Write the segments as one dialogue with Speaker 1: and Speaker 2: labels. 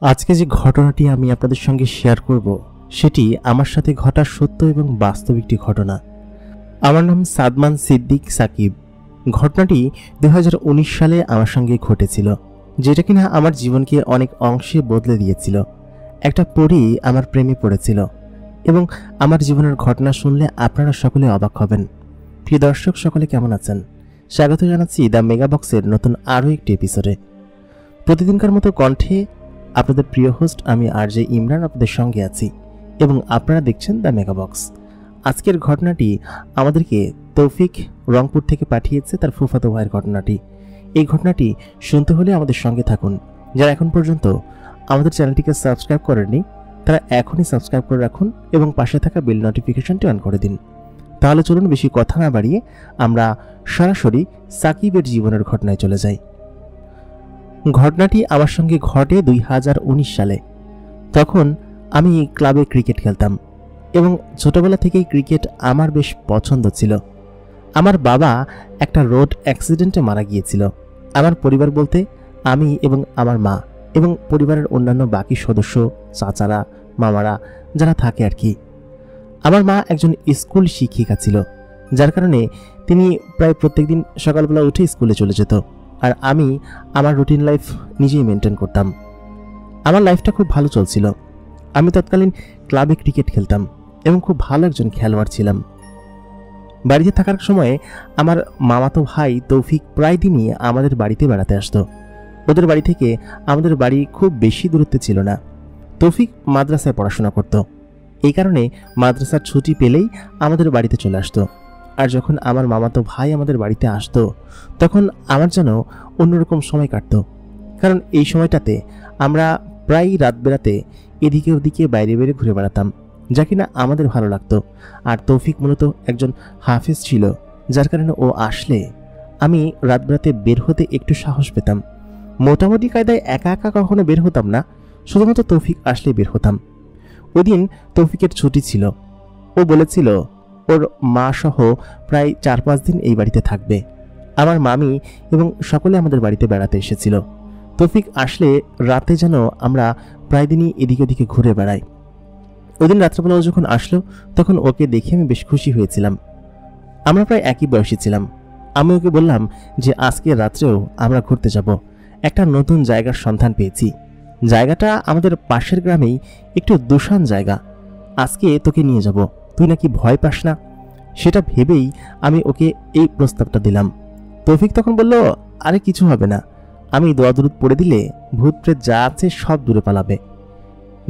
Speaker 1: আজকে যে ঘটনাটি আমি আপনাদের সঙ্গে শেয়ার করব সেটি আমার সাথে ঘটা সত্য এবং বাস্তব একটি ঘটনা। আমার নাম সাদমান সিদ্দিক সাকিব। ঘটনাটি 2019 সালে আমার সঙ্গে ঘটেছিল, যেটা কিনা আমার জীবনকে অনেক অংশে বদলে দিয়েছিল। একটা পরী আমার প্রেমে পড়েছিল এবং আমার জীবনের ঘটনা শুনলে আপনারা সকলে অবাক হবেন। প্রিয় দর্শক সকলে কেমন আছেন? স্বাগত জানাচ্ছি দ্য মেগা বক্সের নতুন আরও একটি এপিসোডে। প্রতিদিনকার মতো কণ্ঠে আপনাদের প্রিয় হোস্ট আমি আরজে ইমরান আপনাদের সঙ্গে আছি এবং আপনারা দেখছেন দ্য মেগা বক্স। আজকের ঘটনাটি আমাদেরকে তৌফিক রংপুর থেকে পাঠিয়েছে, তার ফুফাতো ভাইয়ের ঘটনাটি। এই ঘটনাটি শুনতে হলে আমাদের সঙ্গে থাকুন। যারা এখন পর্যন্ত আমাদের চ্যানেলটিকে সাবস্ক্রাইব করেননি তারা এখনই সাবস্ক্রাইব করে রাখুন এবং পাশে থাকা বেল নোটিফিকেশনটি অন করে দিন। তাহলে চলুন বেশি কথা না বাড়িয়ে আমরা সরাসরি সাকিবের জীবনের ঘটনায় চলে যাই। ঘটনাটি আমার সঙ্গে ঘটে 2019 সালে। তখন আমি ক্লাবে ক্রিকেট খেলতাম এবং ছোটবেলা থেকেই ক্রিকেট আমার বেশ পছন্দ ছিল। আমার বাবা একটা রোড অ্যাক্সিডেন্টে মারা গিয়েছিল। আমার পরিবার বলতে আমি এবং আমার মা এবং পরিবারের অন্যান্য বাকি সদস্য, চাচারা, মামারা যারা থাকে আর কি। আমার মা একজন স্কুল শিক্ষিকা ছিল, যার কারণে তিনি প্রায় প্রত্যেকদিন সকালবেলা উঠে স্কুলে চলে যেত, আর আমি আমার রুটিন লাইফ নিজেই মেনটেন করতাম। আমার লাইফটা খুব ভালো চলছিল। আমি তৎকালীন ক্লাবে ক্রিকেট খেলতাম এবং খুব ভালো একজন খেলোয়াড় ছিলাম। বাড়িতে থাকার সময়ে আমার মামাতো ভাই তৌফিক প্রায় দিনই আমাদের বাড়িতে বেড়াতে আসতো। ওদের বাড়ি থেকে আমাদের বাড়ি খুব বেশি দূরত্বে ছিল না। তৌফিক মাদ্রাসায় পড়াশোনা করত, এই কারণে মাদ্রাসার ছুটি পেলেই আমাদের বাড়িতে চলে আসতো। আর যখন আমার মামাতো ভাই আমাদের বাড়িতে আসতো তখন আমার যেন অন্যরকম সময় কাটত, কারণ এই সময়টাতে আমরা প্রায় রাত বেড়াতে এদিকে ওদিকে বাইরে বাইরে ঘুরে বেড়াতাম, যা কিনা আমাদের ভালো লাগতো। আর তৌফিক মূলত একজন হাফেজ ছিল, যার কারণে ও আসলে আমি রাত বেড়াতে বের হতে একটু সাহস পেতাম। মোটামুটি কায়দায় একা একা কখনো বের হতাম না, শুধুমাত্র তৌফিক আসলে বের হতাম। ওই দিন তৌফিকের ছুটি ছিল। ও বলেছিল ওর মা সহ প্রায় 4-5 দিন এই বাড়িতে থাকবে। আমার মামি এবং সকলে আমাদের বাড়িতে বেড়াতে এসেছিল। তৌফিক আসলে রাতে যেন আমরা প্রায় দিনই এদিকে ওদিকে ঘুরে বেড়াই। ওই দিন রাত্রেবেলা ও যখন আসলো তখন ওকে দেখে আমি বেশ খুশি হয়েছিলাম। আমরা প্রায় একই বয়সী ছিলাম। আমি ওকে বললাম যে আজকে রাত্রেও আমরা ঘুরতে যাব, একটা নতুন জায়গার সন্ধান পেয়েছি। জায়গাটা আমাদের পাশের গ্রামেই একটু দুশান জায়গা। আজকে তোকে নিয়ে যাব, তুই নাকি ভয় পাস না। সেটা ভেবেই আমি ওকে এই প্রস্তাবটা দিলাম। তৌফিক তখন বলল, আরে কিছু হবে না, আমি দোয়া দুরুদ পড়ে দিলে ভূত প্রেত যা আছে সব দূরে পালাবে।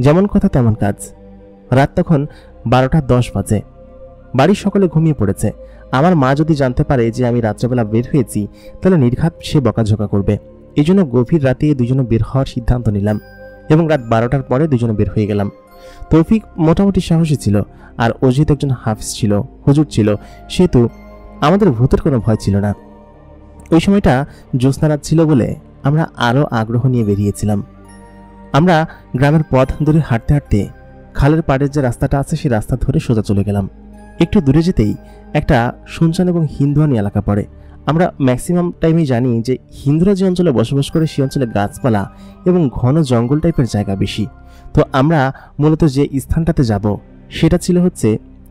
Speaker 1: যেমন কথা তেমন কাজ। রাত তখন 12:10 বাজে। বাড়ির সকলে ঘুমিয়ে পড়েছে। আমার মা যদি জানতে পারে যে আমি রাত্রেবেলা বের হয়েছি তাহলে নির্ঘাত সে বকাঝকা করবে। এই জন্য গভীর রাতে দুজনে বের হওয়ার সিদ্ধান্ত নিলাম এবং রাত 12টার পরে দুজনে বের হয়ে গেলাম। তৌফিক মোটামুটি সাহসী ছিল, আর ও যেহেতু একজন হাফিজ ছিল, হুজুর ছিল, সেহেতু আমাদের ভূতের কোনো ভয় ছিল না। ওই সময়টা জ্যোৎস্না রাত ছিল বলে আমরা আরও আগ্রহ নিয়ে বেরিয়েছিলাম। আমরা গ্রামের পথ ধরে হাঁটতে হাঁটতে খালের পাড়ের যে রাস্তাটা আছে সেই রাস্তা ধরে সোজা চলে গেলাম। একটু দূরে যেতেই একটা শুনশান এবং হিন্দুয়ানি এলাকা পড়ে। আমরা ম্যাক্সিমাম টাইমেই জানি যে হিন্দুরা যে অঞ্চলে বসবাস করে সেই অঞ্চলে গাছপালা এবং ঘন জঙ্গল টাইপের জায়গা বেশি। তো আমরা মূলত যে স্থানটাতে যাব সেটা ছিল হচ্ছে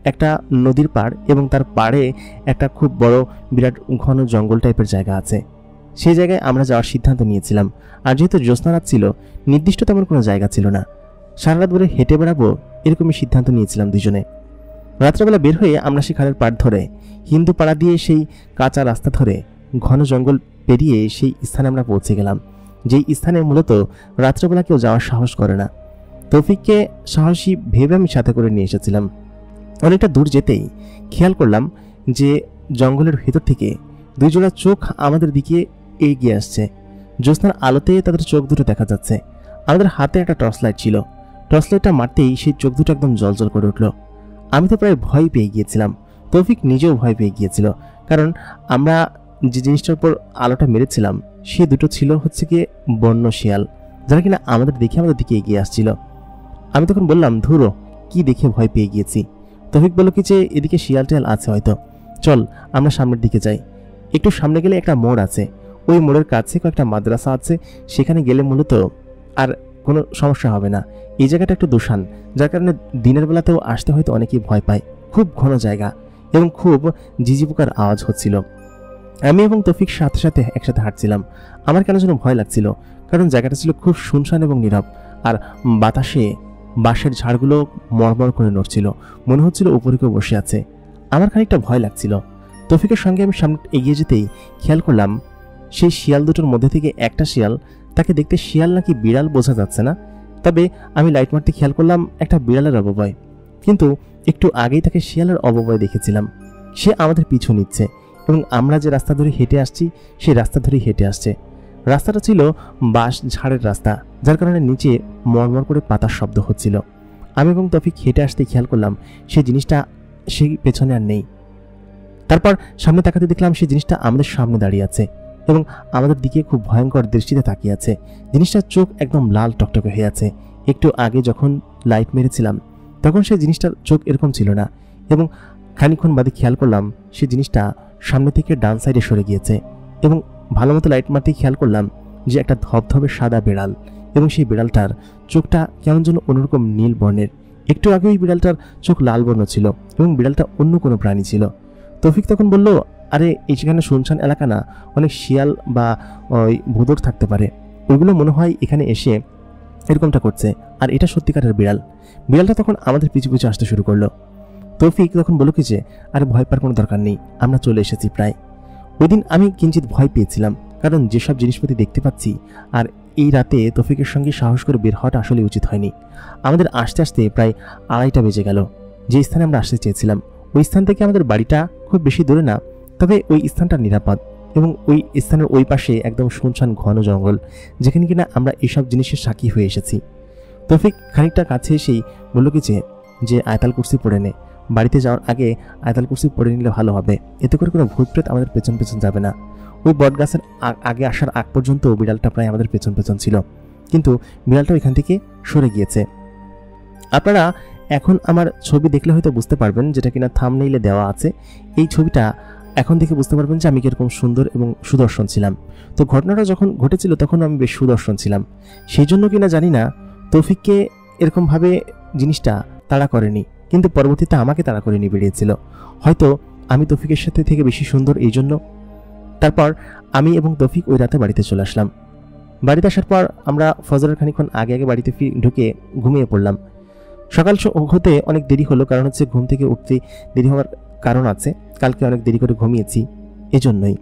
Speaker 1: একটা নদীর পাড় এবং তার পাড়ে একটা খুব বড় বিরাট ঘন জঙ্গল টাইপের জায়গা আছে। সেই জায়গায় আমরা যাওয়ার সিদ্ধান্ত নিয়েছিলাম। আর যেহেতু জ্যোৎস্না রাত ছিল, নির্দিষ্ট তেমন কোনো জায়গা ছিল না, সারা রাত ধরে হেঁটে বেড়াবো এরকমই সিদ্ধান্ত নিয়েছিলাম দুজনে। রাত্রেবেলা বের হয়ে আমরা সেই খালের পাড় ধরে হিন্দু পাড়া দিয়ে সেই কাঁচা রাস্তা ধরে ঘন জঙ্গল পেরিয়ে সেই স্থানে আমরা পৌঁছে গেলাম, যেই স্থানে মূলত রাত্রেবেলা কেউ যাওয়ার সাহস করে না। তৌফিককে সাহসী ভেবে আমি সাথে করে নিয়ে এসেছিলাম। অনেকটা দূর যেতেই খেয়াল করলাম যে জঙ্গলের ভেতর থেকে দুই জোড়া চোখ আমাদের দিকে এগিয়ে আসছে। জ্যোৎস্নার আলোতে তাদের চোখ দুটো দেখা যাচ্ছে। আমাদের হাতে একটা টর্চ লাইট ছিল। টর্চ লাইটটা মারতেই সেই চোখ দুটো একদম জলজল করে উঠল। আমি তো প্রায় ভয় পেয়ে গিয়েছিলাম, তৌফিক নিজেও ভয় পেয়ে গিয়েছিল, কারণ আমরা যে জিনিসটার উপর আলোটা মেরেছিলাম সে দুটো ছিল হচ্ছে গিয়ে বন্য শিয়াল, যারা কিনা আমাদের দেখে আমাদের দিকে এগিয়ে আসছিল। আমি তখন বললাম, ধুরো কি দেখে ভয় পেয়ে গিয়েছি। তৌফিক বলল কি যে এদিকে শিয়াল টিয়াল আছে হয়তো, চল আমরা সামনের দিকে যাই। একটু সামনে গেলে একটা মোড় আছে, ওই মোড়ের কাছে কয়েকটা মাদ্রাসা আছে, সেখানে গেলে মূলত আর কোনো সমস্যা হবে না। এই জায়গাটা একটু দূষণ, যার কারণে দিনের বেলাতেও আসতে হয়তো অনেকেই ভয় পায়। খুব ঘন জায়গা এবং খুব ঝিঝি পোকার আওয়াজ হচ্ছিল। আমি এবং তৌফিক সাথে সাথে একসাথে হাঁটছিলাম। আমার কেন যেন ভয় লাগছিল, কারণ জায়গাটা ছিল খুব শুনশান এবং নীরব, আর বাতাসে বাঁশের ঝাড়গুলো মরমর করে নড়ছিল, মনে হচ্ছিল উপরে কেউ বসে আছে। আমার খানিকটা ভয় লাগছিল। তৌফিকের সঙ্গে আমি সামনে এগিয়ে যেতেই খেয়াল করলাম সেই শিয়াল দুটোর মধ্যে থেকে একটা শিয়াল, তাকে দেখতে শিয়াল নাকি বিড়াল বোঝা যাচ্ছে না, তবে আমি লাইট মারতে খেয়াল করলাম একটা বিড়ালের অবয়ব, কিন্তু একটু আগেই তাকে শিয়ালের অবয়ব দেখেছিলাম। সে আমাদের পিছু নিচ্ছে এবং আমরা যে রাস্তা ধরে হেঁটে আসছি সেই রাস্তা ধরেই হেঁটে আসছে। রাস্তাটা ছিল বাঁশ ঝাড়ের রাস্তা, যার কারণে নিচে মরমর করে পাতার শব্দ হচ্ছিল। আমি এবং তৌফিক হেঁটে আসতে খেয়াল করলাম সেই জিনিসটা সেই পেছনে আর নেই। তারপর সামনে তাকাতে দেখলাম সেই জিনিসটা আমাদের সামনে দাঁড়িয়ে আছে এবং আমাদের দিকে খুব ভয়ঙ্কর দৃষ্টিতে তাকিয়ে আছে। জিনিসটার চোখ একদম লাল টকটকে হয়ে আছে। একটু আগে যখন লাইট মেরেছিলাম তখন সেই জিনিসটার চোখ এরকম ছিল না, এবং খানিকক্ষণ বাদে খেয়াল করলাম সেই জিনিসটা সামনে থেকে ডান সাইডে সরে গিয়েছে, এবং ভালো মতো লাইট মারতেই খেয়াল করলাম যে একটা ধবধবে সাদা বিড়াল, এবং সেই বিড়ালটার চোখটা কেমন যেন অন্যরকম নীল বর্ণের। একটু আগে ওই বিড়ালটার চোখ লাল বর্ণ ছিল এবং বিড়ালটা অন্য কোনো প্রাণী ছিল। তৌফিক তখন বলল, আরে এই যেখানে শুনশান এলাকা না, অনেক শিয়াল বা ওই ভোঁদর থাকতে পারে, ওইগুলো মনে হয় এখানে এসে এরকমটা করছে, আর এটা সত্যিকারের বিড়াল। বিড়ালটা তখন আমাদের পিছু পিছু আসতে শুরু করলো। তৌফিক তখন বলল কি যে, আরে ভয় পাওয়ার কোনো দরকার নেই, আমরা চলে এসেছি প্রায়। ওই দিন আমি কিঞ্চিত ভয় পেয়েছিলাম, কারণ যেসব জিনিসপাতি দেখতে পাচ্ছি, আর এই রাতে তৌফিকের সঙ্গে সাহস করে বের হওয়াটা আসলে উচিত হয়নি। আমাদের আসতে আসতে প্রায় 2:30 বেজে গেল। যে স্থানে আমরা আসতে চেয়েছিলাম ওই স্থান থেকে আমাদের বাড়িটা খুব বেশি দূরে না, তবে ওই স্থানটা নিরাপদ, এবং ওই স্থানের ওই পাশে একদম শুনশান ঘন জঙ্গল, যেখানে কিনা আমরা এইসব জিনিসের সাক্ষী হয়ে এসেছি। তৌফিক খানিকটা কাছে এসেই বলল কি যে আয়তাল কুরসি পড়ে নে, বাড়িতে যাওয়ার আগে আয়তাল কুরসি পড়ে নিলে ভালো হবে, এতে করে কোনো ভূত প্রেত আমাদের পেছন পেছন যাবে না। ওই বটগাছের আগে আসার আগ পর্যন্ত বিড়ালটা প্রায় আমাদের পেছন পেছন ছিল, কিন্তু বিড়ালটা ওইখান থেকে সরে গিয়েছে। আপনারা এখন আমার ছবি দেখলে হয়তো বুঝতে পারবেন, যেটা কিনা থাম্বনেইলে দেওয়া আছে। এই ছবিটা এখন দেখে বুঝতে পারবেন যে আমি কিরকম সুন্দর এবং সুদর্শন ছিলাম। তো ঘটনাটা যখন ঘটেছিল তখন আমি বেশ সুদর্শন ছিলাম, সেই জন্য কিনা জানি না তৌফিককে এরকমভাবে জিনিসটা তাড়া করেনি, কিন্তু পরবর্তীতে আমাকে তাড়া করে নিয়ে বেরিয়েছিল। হয়তো আমি তৌফিকের সাথে থেকে বেশি সুন্দর এই জন্য। তারপর আমি এবং তৌফিক ওই রাতে বাড়িতে চলে আসলাম। বাড়িতে আসার পর আমরা ফজরের খানিকক্ষণ আগে আগে বাড়িতে ঢুকে ঘুমিয়ে পড়লাম। সকাল হতে অনেক দেরি হলো, কারণ হচ্ছে ঘুম থেকে উঠতে দেরি হওয়ার কারণ আছে, কালকে অনেক দেরি করে ঘুমিয়েছি এজন্যই।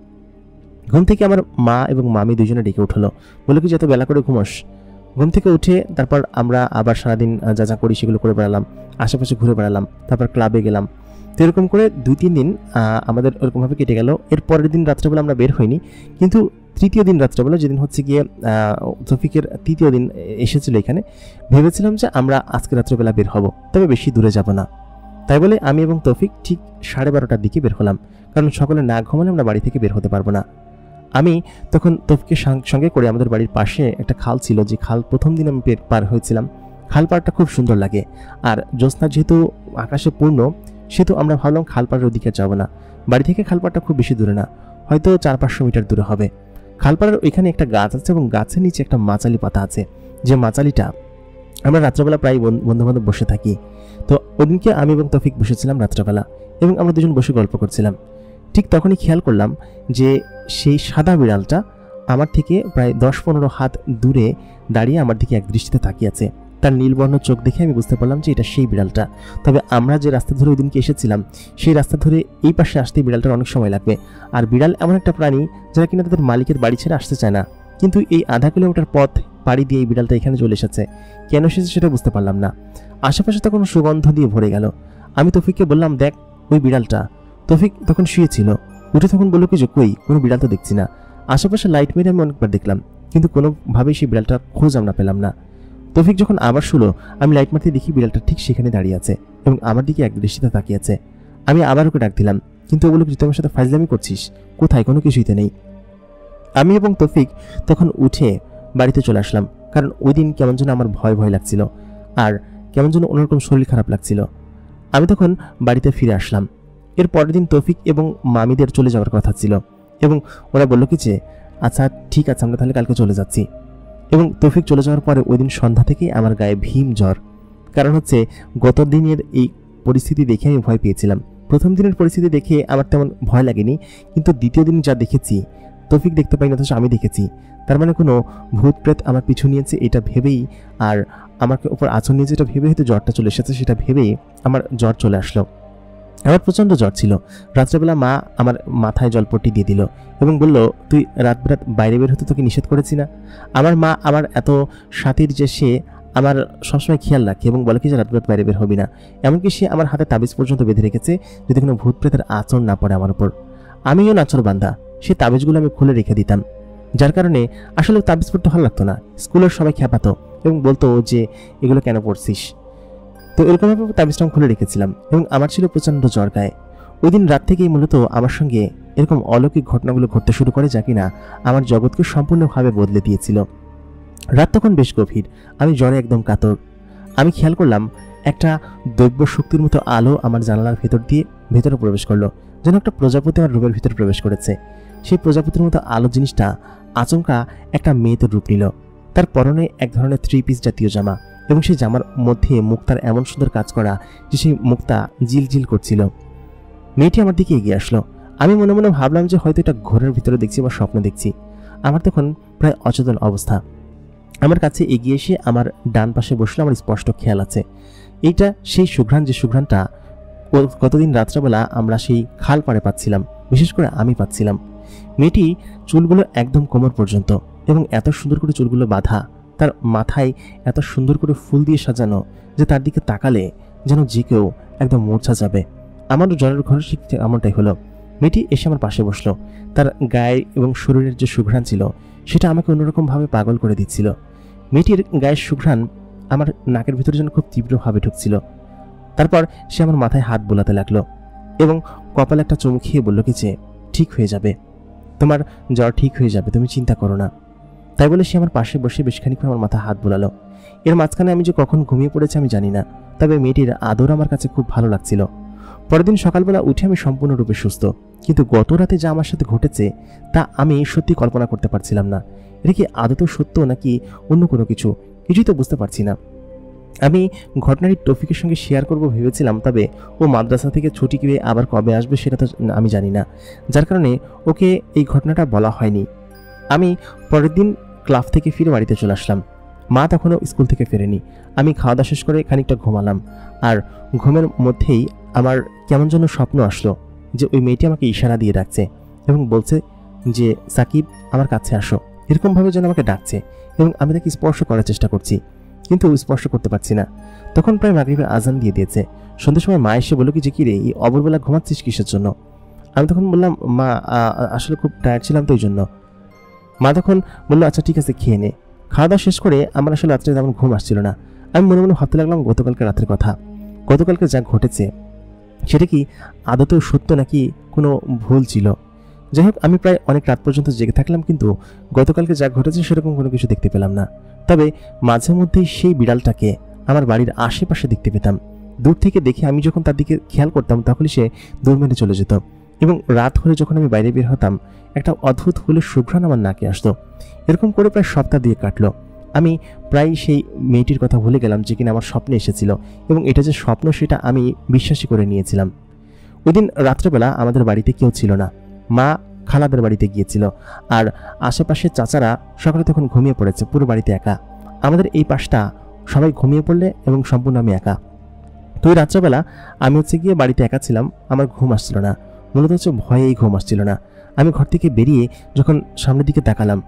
Speaker 1: ঘুম থেকে আমার মা এবং মামি দুজনে ডেকে উঠলো, বলে কি যত বেলা করে ঘুমোস। ঘুম থেকে উঠে তারপর আমরা আবার সারাদিন যা যা করি সেগুলো করে বেড়ালাম, আশেপাশে ঘুরে বেড়ালাম, তারপর ক্লাবে গেলাম। তো এরকম করে 2-3 দিন আমাদের ওরকমভাবে কেটে গেল। এর পরের দিন রাত্রেবেলা আমরা বের হইনি, কিন্তু তৃতীয় দিন রাত্রেবেলা, যেদিন হচ্ছে গিয়ে তৌফিকের তৃতীয় দিন এসেছিল এখানে, ভেবেছিলাম যে আমরা আজকে রাত্রেবেলা বের হব, তবে বেশি দূরে যাব না। তাই বলে আমি এবং তৌফিক ঠিক 12:30টার দিকে বের হলাম, কারণ সকলে না ঘুমালে আমরা বাড়ি থেকে বের হতে পারবো না। আমি তখন তৌফিকের সঙ্গে করে আমাদের বাড়ির পাশে একটা খাল ছিল, যে খাল প্রথম দিন আমি পার হয়েছিলাম। খাল পাড়টা খুব সুন্দর লাগে, আর জ্যোৎস্না যেহেতু আকাশে পূর্ণ, সেহেতু আমরা ভাবলাম খালপাড়ের ওদিকে যাব না। বাড়ি থেকে খালপাড়টা খুব বেশি দূরে না, হয়তো 400-500 মিটার দূরে হবে। খালপাড়ের ওইখানে একটা গাছ আছে এবং গাছের নিচে একটা মাচালি পাতা আছে, যে মাচালিটা আমরা রাত্রেবেলা প্রায় বন্ধুবান্ধব বসে থাকি। তো ওদিনকে আমি এবং তৌফিক বসেছিলাম রাত্রেবেলা, এবং আমরা দুজন বসে গল্প করছিলাম। ঠিক তখনই খেয়াল করলাম যে সেই সাদা বিড়ালটা আমার থেকে প্রায় 10-15 হাত দূরে দাঁড়িয়ে আমার দিকে এক দৃষ্টিতে তাকিয়ে আছে। তার নীলবর্ণ চোখ দেখে আমি বুঝতে পারলাম যে এটা সেই বিড়ালটা। তবে আমরা যে রাস্তা ধরে ওই দিনকে এসেছিলাম সেই রাস্তা ধরে এই পাশে আসতে বিড়ালটার অনেক সময় লাগবে। আর বিড়াল এমন একটা প্রাণী যারা কিনা তাদের মালিকের বাড়ি ছেড়ে আসতে চায় না, কিন্তু এই আধা কিলোমিটার পথ পাড়ি দিয়ে এই বিড়ালটা এখানে চলে এসেছে। কেন এসেছে সেটা বুঝতে পারলাম না। আশেপাশে তখন সুগন্ধ দিয়ে ভরে গেল। আমি তৌফিককে বললাম, দেখ ওই বিড়ালটা। তৌফিক তখন শুয়েছিল, উঠে তখন বললো কি যে কই, কোনো বিড়াল তো দেখছি না। আশেপাশে লাইট মেরে আমি অনেকবার দেখলাম, কিন্তু কোনোভাবেই সেই বিড়ালটার খোঁজ আমরা পেলাম না। তৌফিক যখন আবার শুলো, আমি লাইট মারতে দেখি বিড়ালটা ঠিক সেখানে দাঁড়িয়ে আছে এবং আমার দিকে এক দৃষ্টিতে তাকিয়ে আছে। আমি আবার ওকে ডাক দিলাম, কিন্তু ওগুলো তুই আমার সাথে ফাজলামি করছিস, কোথায়, কোনো কিছুইতে নেই। আমি এবং তৌফিক তখন উঠে বাড়িতে চলে আসলাম, কারণ ওই দিন কেমন যেন আমার ভয় ভয় লাগছিল, আর কেমন যেন অন্যরকম শরীর খারাপ লাগছিল। আমি তখন বাড়িতে ফিরে আসলাম। এর পরের দিন তৌফিক এবং মামিদের চলে যাওয়ার কথা ছিল, এবং ওরা বলল কি যে আচ্ছা ঠিক আছে, আমরা তাহলে কালকে চলে যাচ্ছি। এবং তৌফিক চলে যাওয়ার পরে ওই দিন সন্ধ্যা থেকেই আমার গায়ে ভীম জ্বর। কারণ হচ্ছে গত দিনের এই পরিস্থিতি দেখে আমি ভয় পেয়েছিলাম। প্রথম দিনের পরিস্থিতি দেখে আমার তেমন ভয় লাগেনি, কিন্তু দ্বিতীয় দিন যা দেখেছি, তৌফিক দেখতে পাইনি অথচ আমি দেখেছি, তার মানে কোনো ভূত প্রেত আমার পিছু নিয়েছে এটা ভেবেই, আর আমাকে উপর আঁচড় নিয়েছে এটা ভেবে হয়তো জ্বরটা চলে এসেছে, সেটা ভেবেই আমার জ্বর চলে আসলো। আমার প্রচণ্ড জ্বর ছিল। রাত্রেবেলা মা আমার মাথায় জলপট্টি দিয়ে দিল এবং বলল, তুই রাত বেরাত বাইরে বের হতে তোকে নিষেধ করেছি না? আমার মা আমার এত সাথীর যে সে আমার সবসময় খেয়াল রাখে এবং বলে কি যে রাত বেরাত বাইরে বের হবি না। এমনকি সে আমার হাতে তাবিজ পর্যন্ত বেঁধে রেখেছে যদি কোনো ভূত প্রেতের আচরণ না পড়ে আমার উপর। আমিও নাচর বান্ধা, সে তাবিজগুলো আমি খুলে রেখে দিতাম, যার কারণে আসলে তাবিজ পড়তে ভালো লাগতো না। স্কুলের সবাই খেপাতো এবং বলতো যে এগুলো কেন পড়ছিস। তো এরকমভাবে তাবিজটা খুলে রেখেছিলাম এবং আমার ছিল প্রচণ্ড জ্বর গায়ে। ওই দিন রাত থেকেই মূলত আমার সঙ্গে এরকম অলৌকিক ঘটনাগুলো ঘটতে শুরু করে, যা কিনা আমার জগৎকে সম্পূর্ণভাবে বদলে দিয়েছিল। রাত তখন বেশ গভীর, আমি জ্বরে একদম কাতর। আমি খেয়াল করলাম একটা দৈব্য শক্তির মতো আলো আমার জানালার ভেতর দিয়ে ভেতরে প্রবেশ করলো, যেন একটা প্রজাপতি আমার রুমের ভিতরে প্রবেশ করেছে। সেই প্রজাপতির মতো আলো জিনিসটা আচমকা একটা মেয়েতে রূপ নিল। তার পরনে এক ধরনের 3 পিস জাতীয় জামা এবং সেই জামার মধ্যে মুক্তার এমন সুন্দর কাজ করা যে সেই মুক্তা জিলজিল করছিল। মেয়েটি আমার দিকে এগিয়ে আসলো। আমি মনে মনে ভাবলাম যে হয়তো এটা ঘোরের ভিতরে দেখছি বা স্বপ্ন দেখছি। আমার তখন প্রায় অচেতন অবস্থা। আমার কাছে এগিয়ে এসে আমার ডান পাশে বসলো। আমার স্পষ্ট খেয়াল আছে এইটা সেই সুঘ্রাণ, যে সুঘ্রাণটা গতদিন রাত্রেবেলা আমরা সেই খাল পাড়ে পাচ্ছিলাম, বিশেষ করে আমি পাচ্ছিলাম। মেয়েটি চুলগুলো একদম কোমর পর্যন্ত এবং এত সুন্দর করে চুলগুলো বাঁধা, তার মাথায় এত সুন্দর করে ফুল দিয়ে সাজানো যে তার দিকে তাকালে যেন যে কেউ একদম মূর্ছা যাবে। আমারও জ্বরের ঘরে ঠিক এমনটাই হলো। মেয়েটি এসে আমার পাশে বসলো। তার গায়ে এবং শরীরের যে সুঘ্রাণ ছিল সেটা আমাকে অন্যরকমভাবে পাগল করে দিচ্ছিল। মেয়েটির গায়ের সুঘ্রাণ আমার নাকের ভিতরে যেন খুব তীব্রভাবে ঢুকছিল। তারপর সে আমার মাথায় হাত বোলাতে লাগলো এবং কপালে একটা চুমু খেয়ে বলল কি যে ঠিক হয়ে যাবে, তোমার জ্বর ঠিক হয়ে যাবে, তুমি চিন্তা করো না। তাই বলে সে আমার পাশে বসে বেশ খানিকক্ষণ আমার মাথায় হাত বোলালো। এর মাঝখানে আমি যে কখন ঘুমিয়ে পড়েছি আমি জানি না, তবে মেয়েটির আদর আমার কাছে খুব ভালো লাগছিল। পরের দিন সকালবেলা উঠে আমি সম্পূর্ণরূপে সুস্থ, কিন্তু গত রাতে যা আমার সাথে ঘটেছে তা আমি সত্যি কল্পনা করতে পারছিলাম না। এটা কি আদতেও সত্য নাকি অন্য কোনো কিছু, কিছুই তো বুঝতে পারছি না। আমি ঘটনাটি তৌফিকের সঙ্গে শেয়ার করব ভেবেছিলাম, তবে ও মাদ্রাসা থেকে ছুটি পেয়ে আবার কবে আসবে সেটা তো আমি জানি না, যার কারণে ওকে এই ঘটনাটা বলা হয়নি। আমি পরের দিন ক্লাব থেকে ফিরে বাড়িতে চলে আসলাম। মা তখনও স্কুল থেকে ফেরেনি। আমি খাওয়া দাওয়া শেষ করে খানিকটা ঘুমালাম, আর ঘুমের মধ্যেই আমার কেমন যেন স্বপ্ন আসলো যে ওই মেয়েটি আমাকে ইশারা দিয়ে ডাকছে এবং বলছে যে সাকিব আমার কাছে আসো, এরকমভাবে যেন আমাকে ডাকছে এবং আমি তাকে স্পর্শ করার চেষ্টা করছি, কিন্তু স্পর্শ করতে পারছি না। তখন প্রায় মাগরিবের আজান দিয়ে দিয়েছে। সন্ধ্যের সময় মা এসে বলল কি যে কি রে, এই অবরবেলা ঘুমাচ্ছিস কিসের জন্য? আমি তখন বললাম মা আসলে খুব টায়ার্ড ছিলাম তো ওই জন্য। মা তখন বললো আচ্ছা ঠিক আছে খেয়ে নে। খাওয়া দাওয়া শেষ করে আমার আসলে রাত্রে তেমন ঘুম আসছিল না। আমি মনে মনে ভাবতে লাগলাম গতকালকে রাতের কথা, গতকালকে যা ঘটেছে সেটা কি আদতেও সত্য নাকি কোনো ভুল ছিল। যাই হোক, আমি প্রায় অনেক রাত পর্যন্ত জেগে থাকলাম, কিন্তু গতকালকে যা ঘটেছে সেরকম কোনো কিছু দেখতে পেলাম না। তবে মাঝে মধ্যেই সেই বিড়ালটাকে আমার বাড়ির আশেপাশে দেখতে পেতাম। দূর থেকে দেখে আমি যখন তার দিকে খেয়াল করতাম তখনই সে দৌড় মেরে চলে যেত এবং রাত হলে যখন আমি বাইরে বের হতাম একটা অদ্ভুত ফুলের সুঘ্রাণ আমার নাকে আসতো। এরকম করে প্রায় সপ্তাহ দিয়ে কাটলো। আমি প্রায় সেই মেয়েটির কথা ভুলে গেলাম যে কিনা আমার স্বপ্নে এসেছিল এবং এটা যে স্বপ্ন সেটা আমি বিশ্বাসই করে নিয়েছিলাম। ওই দিন রাত্রেবেলা আমাদের বাড়িতে কেউ ছিল না। মা খালাদের বাড়িতে গিয়েছিল আর আশেপাশের চাচারা সকালে তখন ঘুমিয়ে পড়েছে, পুরো বাড়িতে একা। আমাদের এই পাশটা সবাই ঘুমিয়ে পড়লে এবং সম্পূর্ণ আমি একা। তো ওই রাত্রেবেলা আমি গিয়ে বাড়িতে একা ছিলাম, আমার ঘুম আসছিল না, মূলত ভয়েই ঘুম আসছিল না। আমি ঘর থেকে বেরিয়ে যখন সামনের দিকে তাকালাম,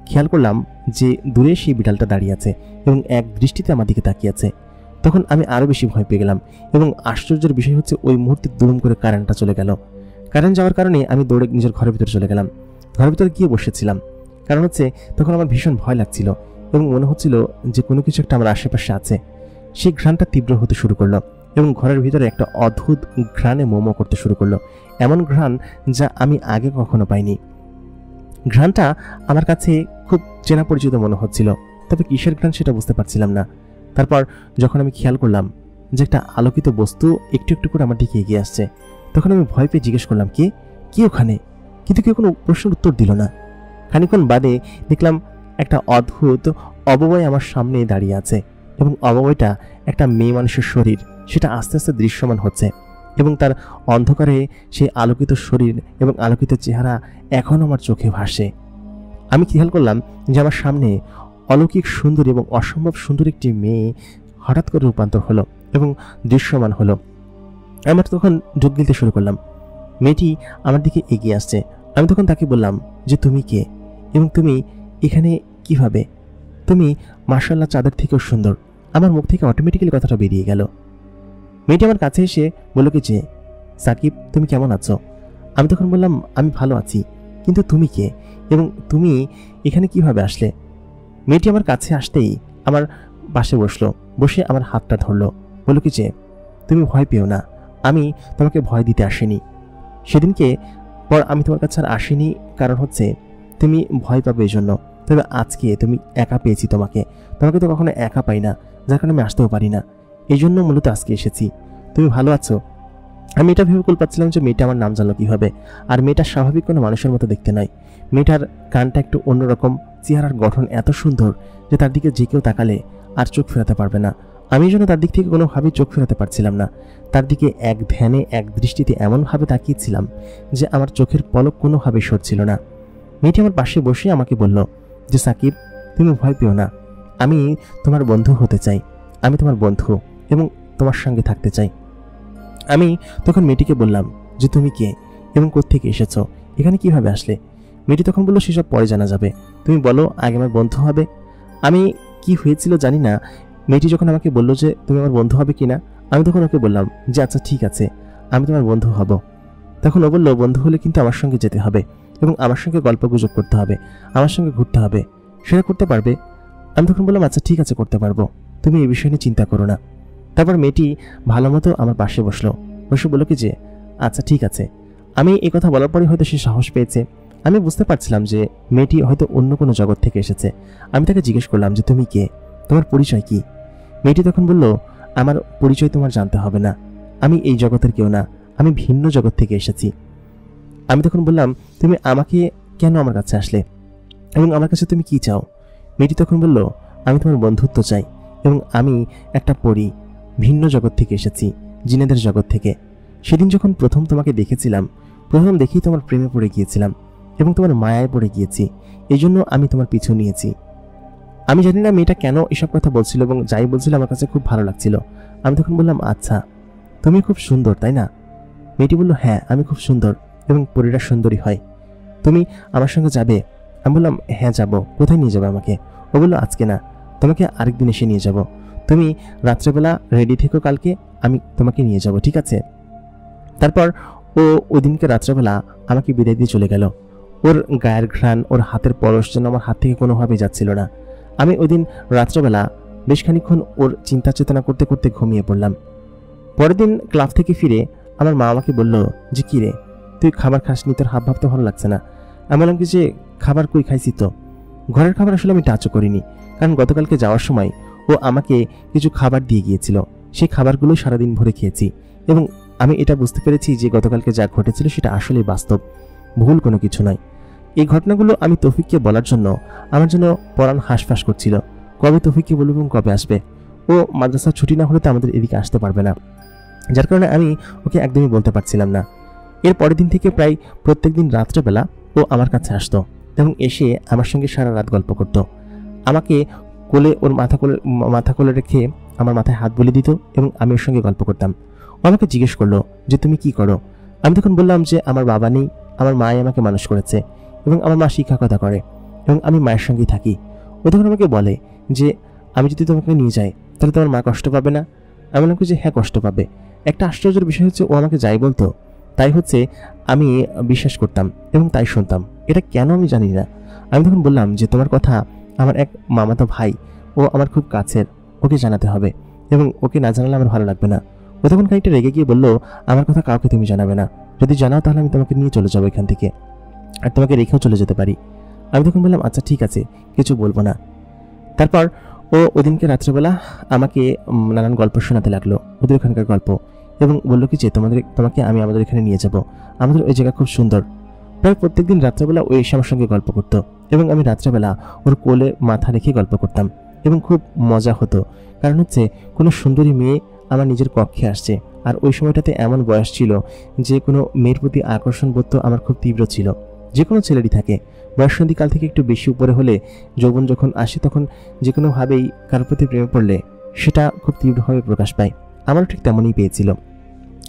Speaker 1: খেয়াল করলাম যে দূরে সেই বিড়ালটা দাঁড়িয়ে আছে এবং এক দৃষ্টিতে আমার দিকে তাকিয়ে আছে। তখন আমি আরও বেশি ভয় পেয়ে গেলাম এবং আশ্চর্যের বিষয় হচ্ছে ওই মুহূর্তে দুরুম করে কারেন্টটা চলে গেল। কারেন্ট যাওয়ার কারণে আমি দৌড়ে নিজের ঘরের ভিতরে চলে গেলাম। ঘরের ভিতরে গিয়ে বসেছিলাম, কারণ হচ্ছে তখন আমার ভীষণ ভয় লাগছিল এবং মনে হচ্ছিল যে কোনো কিছু একটা আমার আশেপাশে আছে। সেই ঘ্রাণটা তীব্র হতে শুরু করলো এবং ঘরের ভিতরে একটা অদ্ভুত ঘ্রাণে মোমো করতে শুরু করলো, এমন ঘ্রাণ যা আমি আগে কখনো পাইনি। ঘ্রাণটা আমার কাছে খুব চেনা পরিচিত মনে হচ্ছিল, তবে কিসের ঘ্রাণ সেটা বুঝতে পারছিলাম না। তারপর যখন আমি খেয়াল করলাম যে একটা আলোকিত বস্তু একটু একটু করে আমার দিকে এগিয়ে আসছে, তখন আমি ভয় পেয়ে জিজ্ঞেস করলাম কে ওখানে, কিন্তু কেউ কোনো প্রশ্নের উত্তর দিল না। খানিকক্ষণ বাদে দেখলাম একটা অদ্ভুত অববয় আমার সামনে দাঁড়িয়ে আছে এবং অববয়টা একটা মেয়ে মানুষের শরীর, সেটা আস্তে আস্তে দৃশ্যমান হচ্ছে এবং তার অন্ধকারে সেই আলোকিত শরীর এবং আলোকিত চেহারা এখন আমার চোখে ভাসে। আমি খেয়াল করলাম যে আমার সামনে অলৌকিক সুন্দর এবং অসম্ভব সুন্দর একটি মেয়ে হঠাৎ করে রূপান্তর হলো এবং দৃশ্যমান হলো। আমার তখন ঢোক গিলতে শুরু করলাম। মেয়েটি আমার দিকে এগিয়ে আসছে। আমি তখন তাকে বললাম যে তুমি কে এবং তুমি এখানে কিভাবে? তুমি মাশাআল্লাহ চাঁদের থেকেও সুন্দর। আমার মুখ থেকে অটোমেটিক্যালি কথাটা বেরিয়ে গেল। মেয়েটি আমার কাছে এসে বলল কি যে সাকিব তুমি কেমন আছো? আমি তখন বললাম আমি ভালো আছি, কিন্তু তুমি কে এবং তুমি এখানে কিভাবে আসলে? মেয়েটি আমার কাছে আসতেই আমার পাশে বসলো, বসে আমার হাতটা ধরলো, বলল কি যে তুমি ভয় পেও না, আমি তোমাকে ভয় দিতে আসিনি। সেদিনকে পর আমি তোমার কাছে আর আসিনি, কারণ হচ্ছে তুমি ভয় পাবে এই জন্য। তবে আজকে তুমি একা পেয়েছি, তোমাকে তো কখনো একা পাই না, যার কারণে আমি আসতেও পারি না, এই জন্য মূলত আজকে এসেছি। তুমি ভালো আছো? আমি এটা ভেবে কুল পাচ্ছিলাম যে মেয়েটা আমার নাম জানলো কীভাবে। আর মেয়েটা স্বাভাবিক কোনো মানুষের মতো দেখতে নয়। মেয়েটার কানটা একটু অন্যরকম, চেহারার গঠন এত সুন্দর যে তার দিকে যে কেউ তাকালে আর চোখ ফেরাতে পারবে না। আমি এই জন্য তার দিক থেকে কোনোভাবেই চোখ ফেরাতে পারছিলাম না। তার দিকে এক ধ্যানে এক দৃষ্টিতে এমনভাবে তাকিয়েছিলাম যে আমার চোখের পলক কোনোভাবে সরছিল না। মেয়েটি আমার পাশে বসে আমাকে বলল যে সাকিব তুমি ভয় পেও না, আমি তোমার বন্ধু হতে চাই, আমি তোমার বন্ধু এবং তোমার সঙ্গে থাকতে চাই। আমি তখন মেয়েটিকে বললাম যে তুমি কে এবং কোত্থেকে এসেছো, এখানে কিভাবে আসলে? মেয়েটি তখন বলল সেসব পরে জানা যাবে, তুমি বলো আগে আমার বন্ধু হবে। আমি কি হয়েছিল জানি না, মেয়েটি যখন আমাকে বলল যে তুমি আমার বন্ধু হবে কিনা, আমি তখন ওকে বললাম যে আচ্ছা ঠিক আছে, আমি তোমার বন্ধু হব। তখন ও বলল বন্ধু হলে কিন্তু আমার সঙ্গে যেতে হবে এবং আমার সঙ্গে গল্প গুজব করতে হবে, আমার সঙ্গে ঘুরতে হবে, সেটা করতে পারবে? আমি তখন বললাম আচ্ছা ঠিক আছে, করতে পারবো, তুমি এই বিষয় নিয়ে চিন্তা করো না। তারপর মেয়েটি ভালো মতো আমার পাশে বসলো, বসে বলল কি যে আচ্ছা ঠিক আছে। আমি এই কথা বলার পরে হয়তো সে সাহস পেয়েছে। আমি বুঝতে পারছিলাম যে মেয়েটি হয়তো অন্য কোনো জগৎ থেকে এসেছে। আমি তাকে জিজ্ঞেস করলাম যে তুমি কে, তোমার পরিচয় কি? মেয়েটি তখন বলল আমার পরিচয় তোমার জানতে হবে না, আমি এই জগতের কেউ না, আমি ভিন্ন জগৎ থেকে এসেছি। আমি তখন বললাম তুমি আমাকে কেন আমার কাছে আসলে এবং আমার কাছে তুমি কি চাও? মেয়েটি তখন বলল আমি তোমার বন্ধুত্ব চাই এবং আমি একটা পরী, ভিন্ন জগৎ থেকে এসেছি, জিনেদের জগৎ থেকে। সেদিন যখন প্রথম তোমাকে দেখেছিলাম, প্রথম দেখেই তোমার প্রেমে পড়ে গিয়েছিলাম এবং তোমার মায়ায় পড়ে গিয়েছি, এই জন্য আমি তোমার পিছু নিয়েছি। আমি জানি না মেয়েটা কেন এসব কথা বলছিল এবং যাই বলছিল আমার কাছে খুব ভালো লাগছিল। আমি তখন বললাম আচ্ছা তুমি খুব সুন্দর তাই না? মেয়েটি বলল হ্যাঁ আমি খুব সুন্দর এবং পরীরা সুন্দরী হয়, তুমি আমার সঙ্গে যাবে? আমি বললাম হ্যাঁ যাব। কোথায় নিয়ে যাবে আমাকে? ও বলল আজকে না, তোমাকে আরেকদিন এসে নিয়ে যাব, তুমি রাত্রেবেলা রেডি থেকো, কালকে আমি তোমাকে নিয়ে যাব, ঠিক আছে? তারপর ও ওই দিনকে রাত্রেবেলা আমাকে বিদায় দিয়ে চলে গেল। ওর গায়ের ঘ্রাণ, ওর হাতের পরশ যেন আমার হাত থেকে কোনোভাবেই যাচ্ছিল না। আমি ওই দিন রাত্রেবেলা বেশ খানিকক্ষণ ওর চিন্তা চেতনা করতে করতে ঘুমিয়ে পড়লাম। পরের দিন ক্লাব থেকে ফিরে আমার মা আমাকে বলল যে কী রে তুই খাবার খাসনি, তোর হাব ভাব তো ভালো লাগছে না। আমি বললাম কি যে খাবার কই খাইছি তো, ঘরের খাবার আসলে আমি টাচও করিনি, কারণ গতকালকে যাওয়ার সময় ও আমাকে কিছু খাবার দিয়ে গিয়েছিল, সেই খাবারগুলো সারাদিন ভরে খেয়েছি এবং আমি এটা বুঝতে পেরেছি যে গতকালকে যা ঘটেছিল সেটা আসলেই বাস্তব, ভুল কোনো কিছু নয়। এই ঘটনাগুলো আমি তৌফিককে বলার জন্য আমার জন্য পরাণ হাঁসফাঁস করছিল, কবে তৌফিককে বলব এবং কবে আসবে। ও মাদ্রাসার ছুটি না হলে তো আমাদের এদিকে আসতে পারবে না, যার কারণে আমি ওকে একদমই বলতে পারছিলাম না। এর পরের দিন থেকে প্রায় প্রত্যেক দিন রাত্রেবেলা ও আমার কাছে আসতো এবং এসে আমার সঙ্গে সারা রাত গল্প করতো। আমাকে কোলে, ওর মাথা কোলে রেখে আমার মাথায় হাত বুলিয়ে দিত এবং আমি ওর সঙ্গে গল্প করতাম। ও আমাকে জিজ্ঞেস করলো যে তুমি কি করো? আমি তখন বললাম যে আমার বাবা নেই, আমার মাই আমাকে মানুষ করেছে এবং আমার মা শিক্ষকতা করে এবং আমি মায়ের সঙ্গেই থাকি। ও তখন আমাকে বলে যে আমি যদি তোমাকে নিয়ে যাই তাহলে তোমার মা কষ্ট পাবে না? আমি বললাম যে হ্যাঁ কষ্ট পাবে। একটা আশ্চর্যের বিষয় হচ্ছে ও আমাকে যাই বলতো তাই হচ্ছে আমি বিশ্বাস করতাম এবং তাই শুনতাম, এটা কেন আমি জানি না। আমি তখন বললাম যে তোমার কথা আমার এক মামাতো ভাই, ও আমার খুব কাছের, ওকে জানাতে হবে এবং ওকে না জানালে আমার ভালো লাগবে না। ও তখন খানিকটা রেগে গিয়ে বললো আমার কথা কাউকে তুমি জানাবে না, যদি জানাও তাহলে আমি তোমাকে নিয়ে চলে যাবো এখান থেকে আর তোমাকে রেখেও চলে যেতে পারি। আমি তখন বললাম আচ্ছা ঠিক আছে, কিছু বলবো না। তারপর ও ওদিনকে রাত্রেবেলা আমাকে নানান গল্প শোনাতে লাগলো, ওদের ওখানকার গল্প, এবং বললো কি যে তোমাকে আমি আমাদের এখানে নিয়ে যাব, আমাদের ওই জায়গা খুব সুন্দর। প্রায় প্রত্যেকদিন রাত্রেবেলা ও এসে আমার সঙ্গে গল্প করতো এবং আমি রাত্রেবেলা ওর কোলে মাথা রেখে গল্প করতাম এবং খুব মজা হতো। কারণ হচ্ছে কোনো সুন্দরী মেয়ে আমার নিজের কক্ষে আসছে, আর ওই সময়টাতে এমন বয়স ছিল যে কোনো মেয়ের প্রতি আকর্ষণ বোধ তো আমার খুব তীব্র ছিল। যে কোনো ছেলেরই থাকে, বয়ঃসন্ধিকাল থেকে একটু বেশি উপরে হলে যৌবন যখন আসে তখন যে কোনোভাবেই কারোর প্রতি প্রেমে পড়লে সেটা খুব তীব্রভাবে প্রকাশ পায়। আমারও ঠিক তেমনই পেয়েছিল।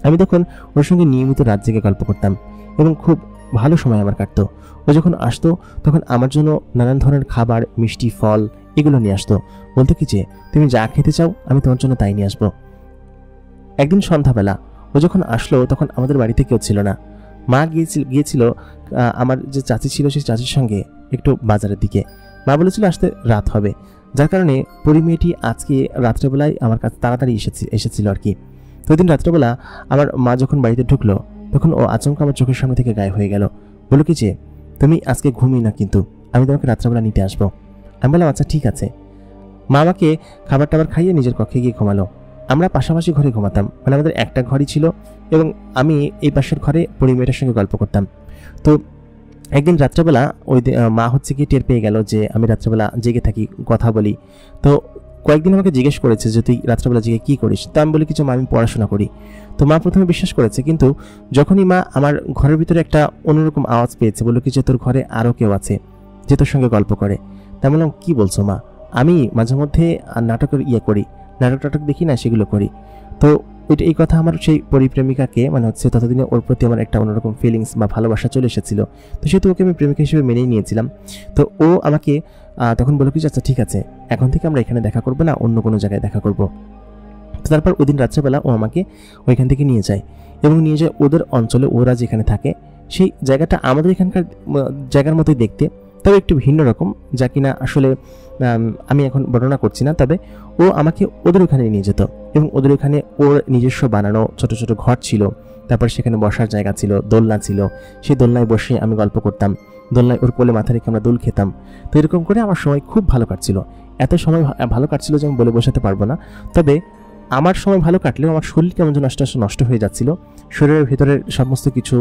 Speaker 1: আমি তখন ওর সঙ্গে নিয়মিত রাত জেগে গল্প করতাম এবং খুব ভালো সময় আমার কাটতো। ও যখন আসতো তখন আমার জন্য নানান ধরনের খাবার, মিষ্টি, ফল এগুলো নিয়ে আসতো। বলতো কি যে তুমি যা খেতে চাও আমি তোমার জন্য তাই নিয়ে আসবো। একদিন সন্ধ্যাবেলা ও যখন আসলো তখন আমাদের বাড়িতে কেউ ছিল না। মা গিয়েছিল আমার যে চাচি ছিল সেই চাচির সঙ্গে একটু বাজারের দিকে। মা বলেছিল আসতে রাত হবে, যার কারণে পরিমেয়েটি আজকে রাত্রেবেলায় আমার কাছে তাড়াতাড়ি এসেছিল আর কি। তো ওই দিন রাত্রেবেলা আমার মা যখন বাড়িতে ঢুকলো তখন ও আচমকা আমার চোখের সামনে থেকে গায়েব হয়ে গেল। বলল কি যে তুমি আজকে ঘুমিয়ে না, কিন্তু আমি তোমাকে রাত্রেবেলা নিতে আসবো। আমি বললাম আচ্ছা ঠিক আছে। মা আমাকে খাবার টাবার খাইয়ে নিজের কক্ষে গিয়ে ঘুমালো। আমরা পাশাপাশি ঘরে ঘুমাতাম, মানে আমাদের একটা ঘরই ছিল এবং আমি এই পাশের ঘরে পরিমেয়েটার সঙ্গে গল্প করতাম। তো একদিন রাত্রেবেলা মা হচ্ছে কি টের পেয়ে গেল যে আমি রাত্রেবেলা জেগে থাকি, কথা বলি। তো কয়েকদিন আমাকে জিজ্ঞেস করেছে যে তুই রাত্রেবেলা জেগে কী করিস। তো আমি বলি কিছু মা আমি পড়াশোনা করি। তো মা প্রথমে বিশ্বাস করেছে, কিন্তু যখনই মা আমার ঘরের ভিতরে একটা অন্যরকম আওয়াজ পেয়েছে, বললো কি যে তোর ঘরে আরও কেউ আছে যে তোর সঙ্গে গল্প করে। তাই বললাম কী বলছো মা? আমি মাঝে মধ্যে নাটকের করি, নাটক দেখি না, সেগুলো করি। তো এই কথা আমার সেই পরিপ্রেমিকাকে মানে হচ্ছে ততদিনে ওর প্রতি আমার একটা অন্যরকম ফিলিংস বা ভালোবাসা চলে এসেছিল। তো সেহেতু ওকে আমি প্রেমিকা হিসেবে মেনেই নিয়েছিলাম। তো ও আমাকে তখন বলল কি আচ্ছা ঠিক আছে, এখন থেকে আমরা এখানে দেখা করবো না, অন্য কোনো জায়গায় দেখা করব। তো তারপর ওই দিন রাত্রেবেলা ও আমাকে ওইখান থেকে নিয়ে যায় এবং নিয়ে যায় ওদের অঞ্চলে, ওরা যেখানে থাকে সেই জায়গাটা আমাদের এখানকার জায়গার মতোই দেখতে, তবে একটু ভিন্ন রকম, যা কিনা আসলে আমি এখন বর্ণনা করছি না। তবে ও আমাকে ওদের ওখানে নিয়ে যেত এবং ওদের ওখানে ওর নিজস্ব বানানো ছোট ছোট ঘর ছিল, তারপর সেখানে বসার জায়গা ছিল, দোলনা ছিল, সেই দোলনায় বসে আমি গল্প করতাম, দোলনায় ওর কোলে মাথা রেখে আমরা দোল খেতাম। তো এরকম করে আমার সময় খুব ভালো কাটছিল। এত সময় ভালো কাটছিল যে আমি বলে বোঝাতে পারবো না। তবে আমার সময় ভালো কাটলেও আমার শরীর কেমন যেন আস্তে আস্তে নষ্ট হয়ে যাচ্ছিল, শরীরের ভিতরের সমস্ত কিছু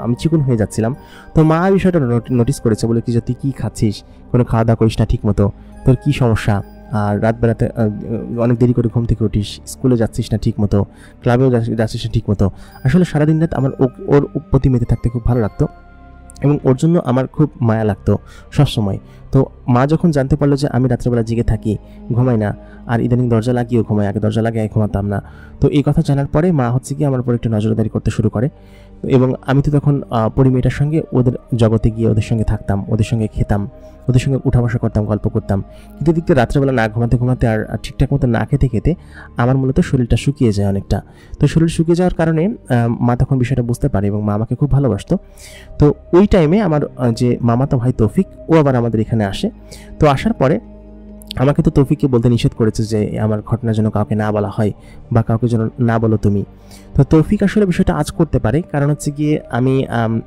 Speaker 1: আমি চিকন হয়ে যাচ্ছিলাম। তো মা বিষয়টা নোটিস করেছে, বলে কি যে তুই কী খাচ্ছিস, কোনো খাওয়া দাওয়া করিস না ঠিক মতো, তোর কী সমস্যা, আর রাত বেলাতে অনেক দেরি করে ঘুম থেকে উঠিস, স্কুলে যাচ্ছিস না ঠিক মতো, ক্লাবেও যাচ্ছিস না ঠিক মতো। আসলে সারাদিন রাত আমার ওর প্রতি মেতে থাকতে খুব ভালো লাগতো এবং ওর জন্য আমার খুব মায়া লাগতো সবসময়। তো মা যখন জানতে পারলো যে আমি রাত্রেবেলা জেগে থাকি, ঘুমাই না, আর ইদানিং দরজা লাগিয়েও ঘুমাই, আগে দরজা লাগিয়ে ঘুমাতাম না, তো এই কথা জানার পরে মা হচ্ছে কি আমার উপর একটু নজরদারি করতে শুরু করে। এবং আমি তো তখন পরিমেয়েটার সঙ্গে ওদের জগতে গিয়ে ওদের সঙ্গে থাকতাম, ওদের সঙ্গে খেতাম, ওদের সঙ্গে উঠা বসা করতাম, গল্প করতাম। কিন্তু দেখতে রাত্রেবেলা না ঘুমাতে আর ঠিকঠাক মতো না খেতে আমার মূলত শরীরটা শুকিয়ে যায় অনেকটা। তো শরীর শুকিয়ে যাওয়ার কারণে মা তখন বিষয়টা বুঝতে পারে এবং মা আমাকে খুব ভালোবাসতো। তো ওই টাইমে আমার যে মামাতো ভাই তৌফিক, ও আবার আমাদের এখানে আসে। তো আসার পরে আমাকে তো তৌফিককে বলতে নিষেধ করেছে যে আমার ঘটনা যেন কাউকে না বলা হয় বা কাউকে যেন না বলো তুমি। তো তৌফিক আসলে বিষয়টা আজ করতে পারে, কারণ হচ্ছে গিয়ে আমি